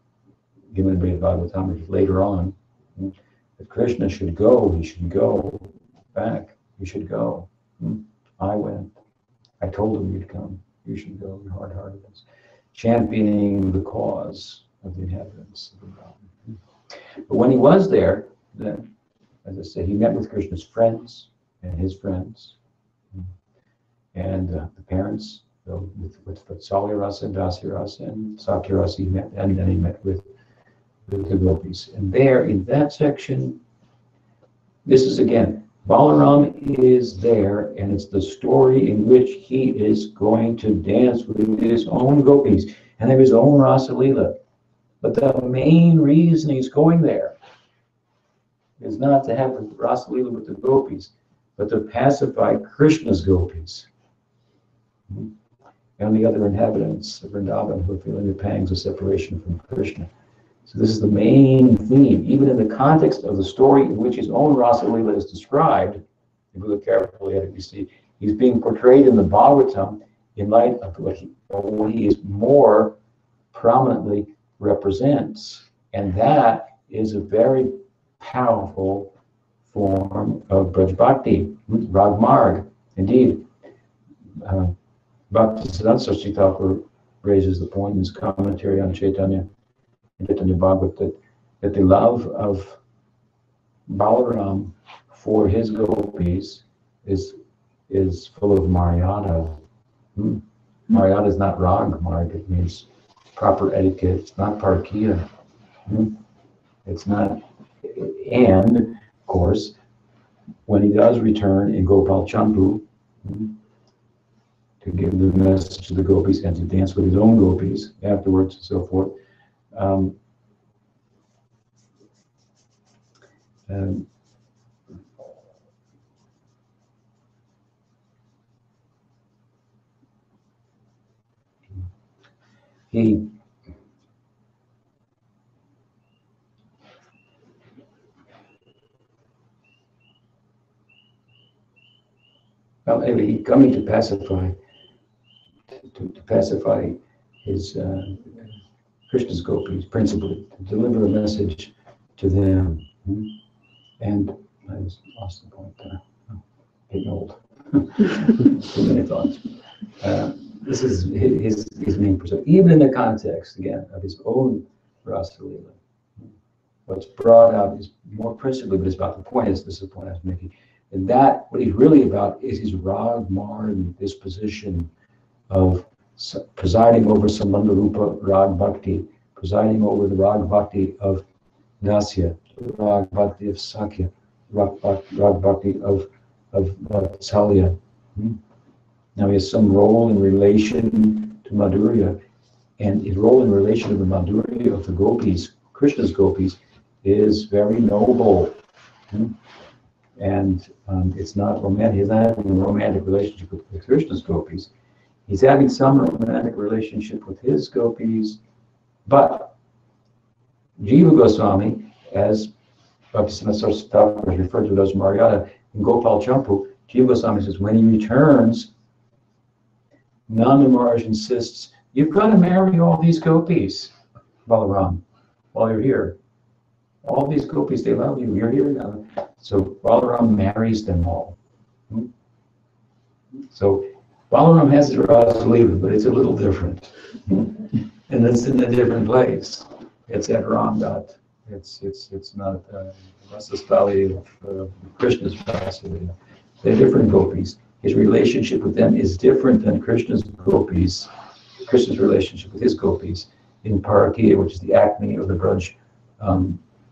given in Brihad Bhagavatam later on, that Krishna should go, he should go back, he should go. I went. I told him you'd come. You should go, your hard-heartedness. Championing the cause of the inhabitants of Vrindavan. But when he was there, then, as I say, he met with Krishna's friends and his friends, and the parents, with Vatsalya Rasa and Dasya Rasa and Sakya Rasa, he met, and then he met with the gopis. And there, in that section, this is again, Balaram is there, and it's the story in which he is going to dance with his own gopis and have his own Rasa Leela. But the main reason he's going there is not to have the Rasa Leela with the gopis, but to pacify Krishna's gopis and the other inhabitants of Vrindavan who are feeling the pangs of separation from Krishna. So this is the main theme, even in the context of the story in which his own Rasa Leela is described. If we look carefully at it, we see he's being portrayed in the Bhagavatam in light of what he is more prominently represents. And that is a very powerful form of Braj Bhakti, Rag Marg. Indeed, Bhaktisiddhanta Saraswati Thakur raises the point in his commentary on Chaitanya Bhagavat that the love of Balaram for his gopis is full of Maryada. Maryada is not Rag Marg, it means proper etiquette. It's not Parkiya. It's not, and of course, when he does return in Gopal Champu, to give the message to the gopis and to dance with his own gopis afterwards and so forth. He well, anyway, he coming to pacify his Krishna's gopis, principally, to deliver a message to them. And I just lost the point there. Oh, getting old. Too many thoughts. This is his main pursuit, even in the context, again, of his own Rasa Leela. What's brought out is more principally, but it's about the point, this is the point I was making. And that, what he's really about is his rag marg disposition of presiding over Sambandha Rupa Rag Bhakti, presiding over the Rag Bhakti of Dasya, Rag Bhakti of Sakya, Rag Bhakti of Salya. Now he has some role in relation to Madhurya, and his role in relation to the Madhurya of the gopis, Krishna's gopis, is very noble. And it's not romantic. He's not having a romantic relationship with Krishna's gopis. He's having some romantic relationship with his gopis, but Jiva Goswami, as Bhaktisiddhanta Saraswati Thakur is referred to as Maryada in Gopal Champu, Jiva Goswami says when he returns, Nanda Maharaj insists, you've got to marry all these gopis, Balaram, while you're here. All these gopis, they love you, you're here now. So Balaram marries them all. So Balaram has his Rasa Leela, but it's a little different. And it's in a different place. It's at Ramdat. It's not Rasa Stali of Krishna's Rasa Leela. They're different gopis. His relationship with them is different than Krishna's gopis, Krishna's relationship with his gopis in Parakiya, which is the acme of the Braj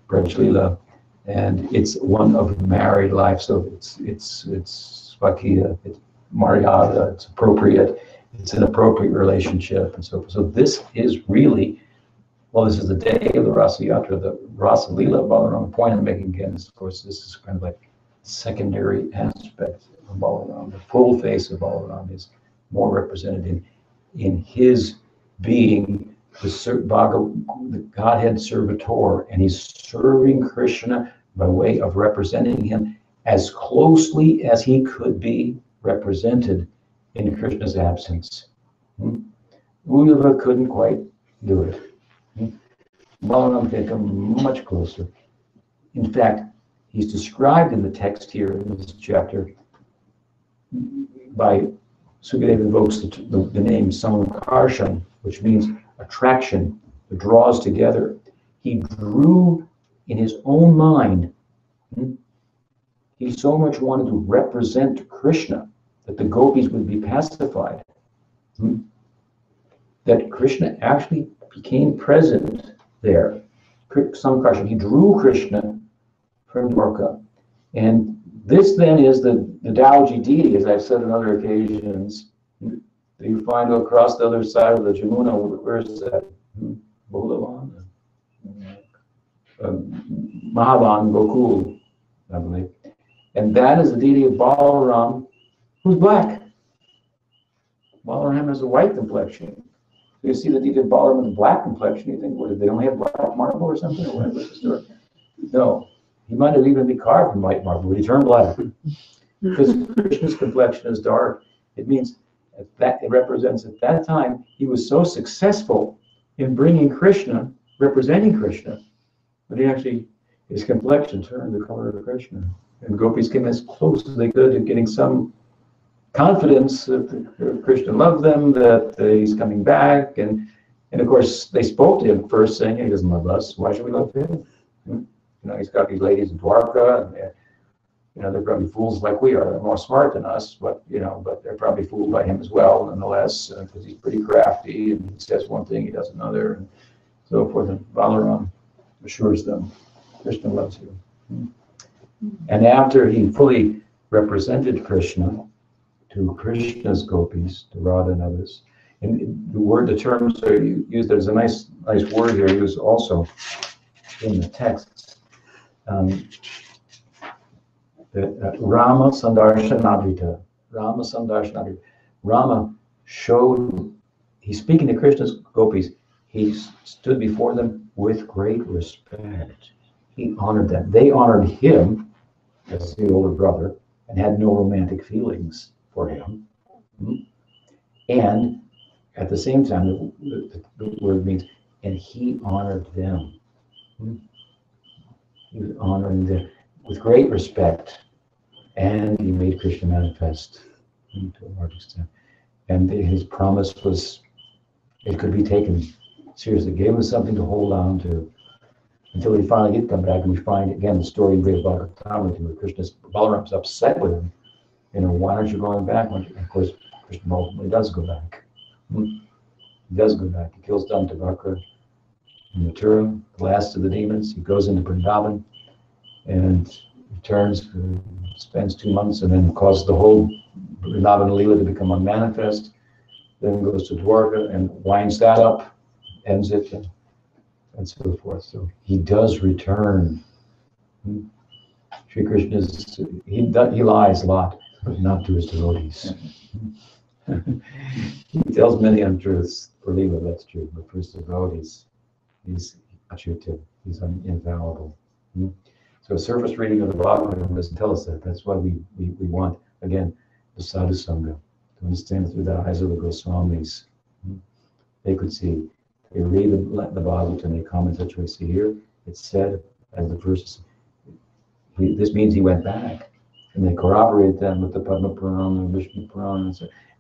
Leela, and it's one of married life. So it's Swakiya, it's Maryada, it's appropriate, it's an appropriate relationship, and so forth. So this is really, well, this is the day of the Rasayatra, the Rasa Leela of Balaram. The point I'm making again is, of course, this is kind of like secondary aspect of Balaram. The full face of Balaram is more represented in his being the Godhead servitor, and he's serving Krishna by way of representing him as closely as he could be represented in Krishna's absence. Uddhava couldn't quite do it. Balaram can come much closer. In fact, he's described in the text here in this chapter by Sukadeva invokes the name Samkarshan, which means attraction, that draws together. He drew in his own mind. He so much wanted to represent Krishna that the gopis would be pacified, that Krishna actually became present there. Samkarshan, he drew Krishna from Dwarka. And this then is the Dauji deity, as I've said on other occasions, that you find across the other side of the Jamuna. Where is that? Bolavan? Mahavan, Gokul, I believe. And that is the deity of Balaram, who's black. Balaram has a white complexion. So you see the deity of Balaram with a black complexion, you think, what, did they only have black marble or something? Or whatever the story? No. He might have even been carved from white marble, but he turned black. Because Krishna's complexion is dark. It means that it represents at that time he was so successful in bringing Krishna, representing Krishna, but he actually, his complexion turned the color of Krishna. And gopis came as close as they could to getting some confidence that Krishna loved them, that he's coming back. And of course, they spoke to him first saying, he doesn't love us. Why should we love him? You know, he's got these ladies in Dwarka, and they're probably fools like we are. They're more smart than us, but they're probably fooled by him as well, nonetheless, because he's pretty crafty, and he says one thing, he does another, and so forth. And Balaram assures them, Krishna loves you. And after he fully represented Krishna to Krishna's gopis, to Radha and others. And the terms are used, there's a nice word here used also in the text. Rama Sandarshanadrita. Rama Sandarshanadrita. Rama showed, he's speaking to Krishna's gopis, he stood before them with great respect. He honored them. They honored him as the older brother and had no romantic feelings for him. And at the same time, the word means, and he honored them. He was honoring them with great respect. And he made Krishna manifest to a large extent. And his promise was, it could be taken seriously. Gave him something to hold on to until he finally did come back. And we find, again, the story in Great Bhagavatam where Balaram's upset with him. Why aren't you going back? And of course, Krishna ultimately does go back. He does go back. He kills Dantavakra in Mathura, the last of the demons. He goes into Vrindavan and returns, spends 2 months, and then causes the whole Vrindavan Leela to become unmanifest. Then goes to Dwarka and winds that up, ends it, and so forth. So he does return. Sri Krishna he lies a lot, but not to his devotees. He tells many untruths. For Leela, that's true, but for his devotees, he's achyuta, he's infallible. So a surface reading of the Bhagavatam doesn't tell us that. That's why we want, again, the sadhu sangha, to understand through the eyes of the Goswamis. They could see, they read the Bhagavatam, they comment such way. See here, it's said, as the verse, this means he went back. And they corroborate them with the Padma Purana and Vishnu Purana.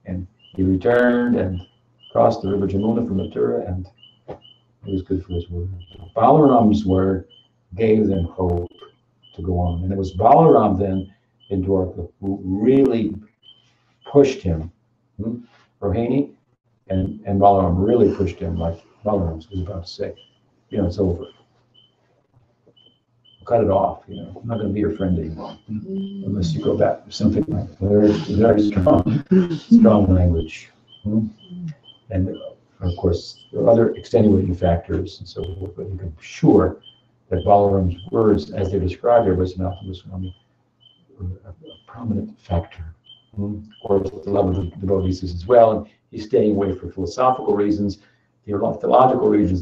And he returned and crossed the river Jamuna from Mathura, and it was good for his word. Balaram's word gave them hope to go on. And it was Balaram then in Dwarka who really pushed him. Rohini and Balaram really pushed him, like Balaram was about to say, it's over. Cut it off, I'm not going to be your friend anymore unless you go back. Something like very, very strong language. And of course, there are other extenuating factors and so forth, but you can be sure that Balaram's words, as they're described here, was not a prominent factor. Of course, the love of the devotees as well, and he's staying away for philosophical reasons, theological reasons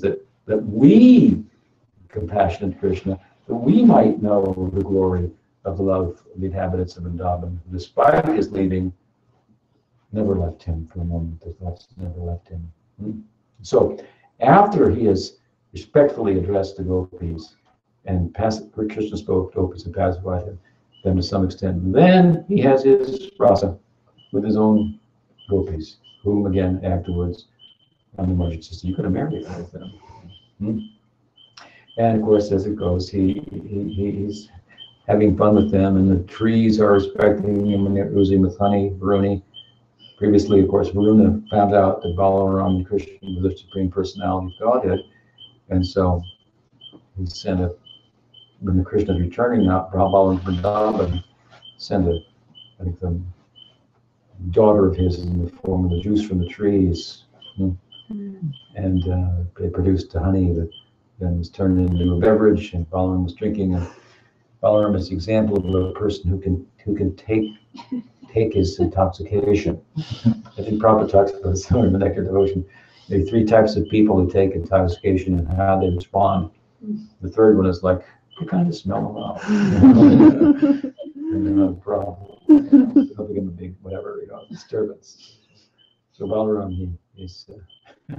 that we, compassionate Krishna, that we might know the glory of the love of the inhabitants of Vrindavan. Despite his leaving, never left him for a moment. The thoughts never left him. So, after he has respectfully addressed the gopis and Krishna spoke to gopis and pacified them to some extent, then he has his rasa with his own gopis, whom again afterwards, on the margin says, you could have married with them. And of course, as it goes, he's having fun with them, and the trees are respecting him when they're oozing with honey. Varuni. Previously, of course, Varuna found out that Balaram and Krishna were the Supreme Personality of Godhead, and so he sent when Krishna's returning now, Balaram Vrindavan sent I think the daughter of his in the form of the juice from the trees, and they produced the honey that then was turned into a beverage, and Balaram was drinking. And Balaram is the example of a person who can take his intoxication. I think Prabhupada talks about this in the Nectar Devotion. There are 3 types of people who take intoxication and how they respond. The third one is like, you kind of smell them out. And they're not a problem. They'll become a big whatever, disturbance. So Balaram, he's a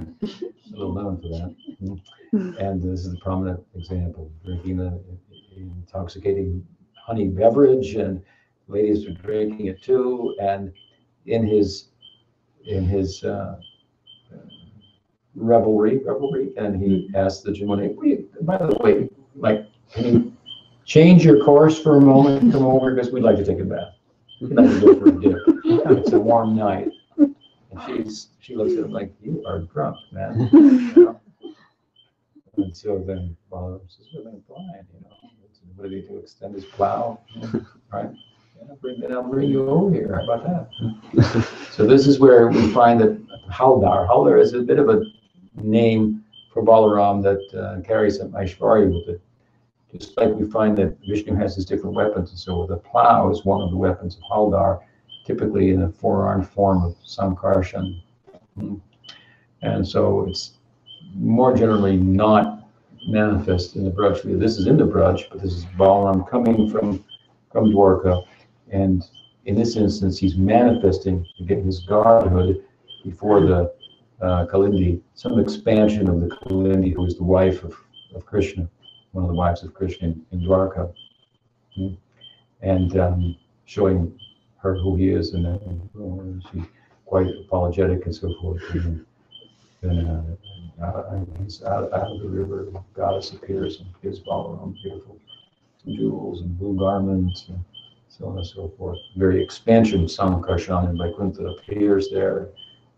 little known for that. And this is a prominent example, drinking the intoxicating honey beverage, and ladies are drinking it too. And in his revelry, and he asked the Jamuna, by the way, can you change your course for a moment and come over, because we'd like to take a bath. We'd like to go for a dip. It's a warm night. And she looks at him like, you are drunk, man. And so then Balaram says, we're going to blind, what did he do? Extend his plow, right? Yeah. I'll bring you over here. How about that? So this is where we find that Haldar is a bit of a name for Balaram that carries some Aishwarya with it. Just like we find that Vishnu has his different weapons, and so the plow is one of the weapons of Haldar, typically in a four-armed form of Sankarshan. And so it's more generally not manifest in the Braj. This is in the Braj, but this is Balaram coming from Dwarka, and in this instance, he's manifesting again his godhood before the Kalindi, some expansion of the Kalindi, who is the wife of Krishna, one of the wives of Krishna in Dwarka, and showing her who he is, and she's quite apologetic and so forth. And he's out of the river, the goddess appears and gives Balaram beautiful jewels and blue garments and so on and so forth. Very expansion of Sankarshan and Vaikuntha appears there,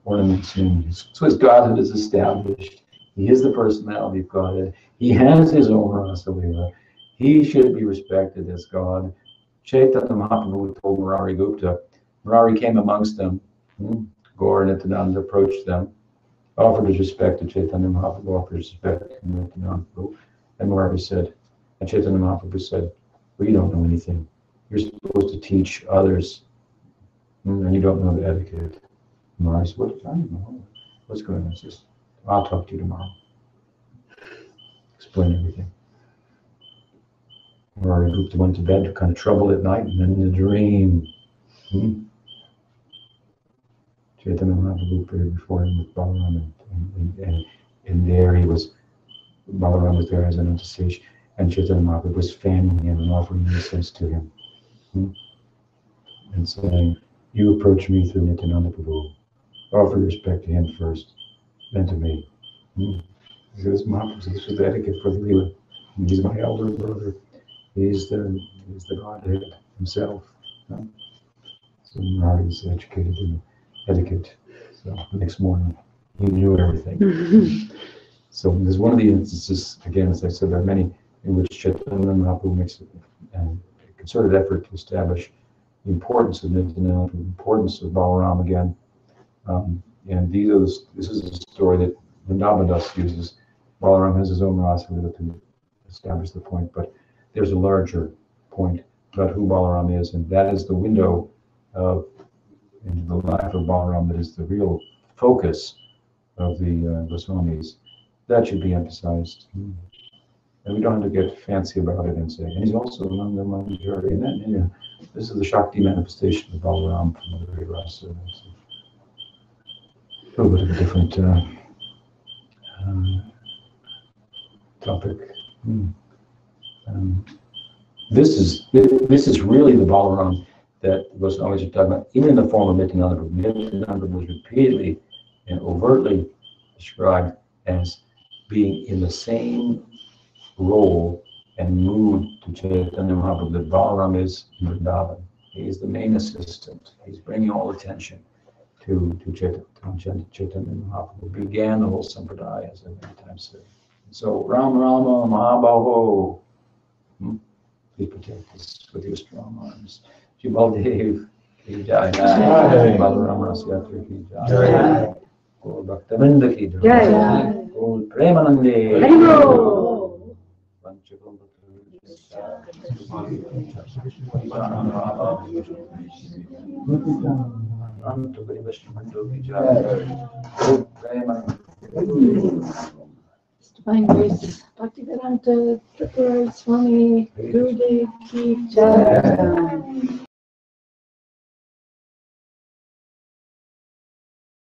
ornaments him. So his godhood is established. He is the personality of Godhead. He has his own Rasalila. He should be respected as God. Chaitanya Mahaprabhu told Murari Gupta, Murari came amongst them. Gaur and Nityananda approached them, offered his respect to Chaitanya Mahaprabhu, offered his respect to Nityananda, and Murari said, and Chaitanya Mahaprabhu said, well, you don't know anything. You're supposed to teach others, and you don't know the etiquette. Murari said, what? I don't know. What's going on? Just, I'll talk to you tomorrow. Explain everything. Murari Gupta went to bed, kind of troubled at night, and then in a dream, Chaitanya Mahaprabhu appeared before him with Balaram, and there he was. Balaram was there as an antisage, and Chaitanya Mahaprabhu was fanning him and offering incense to him, and saying, "You approach me through Nityananda Prabhu. Offer respect to him first, then to me." This Mahaprabhu, this was the etiquette for the Leela. He's my elder brother. He's the Godhead himself. So Murari is educated in etiquette. So the next morning, he knew everything. So there's one of the instances, again, as I said, there are many in which Chaitanya Mahaprabhu makes a concerted effort to establish the importance of Nityananda, the importance of Balaram again. And this is a story that Vrindavan Das uses. Balaram has his own Rasalila to establish the point, but there's a larger point about who Balaram is, and that is the window into the life of Balaram that is the real focus of the Goswamis. That should be emphasized. And we don't have to get fancy about it and say, and he's also among the majority. And then, this is the Shakti manifestation of Balaram from the very Rasa. A little bit of a different topic. This is really the Balaram that Goswamis are talking about, even in the form of Nityananda. Nityananda was repeatedly and overtly described as being in the same role and mood to Chaitanya Mahaprabhu that Balaram is in Vrindavan. He is the main assistant. He's bringing all attention to Chaitanya Mahaprabhu. Began the whole sampradaya, as I many times say. So Ram Rama Mahabaho, please protect us with your strong arms. Jibaldev, ki jai. Balarama Rasayatra ki jai. Gaur Bhaktavinda ki jai. Gaur Premanande. Haribo. Divine Grace, Bhaktivedanta Tripurari Swami Gurudev ki jai.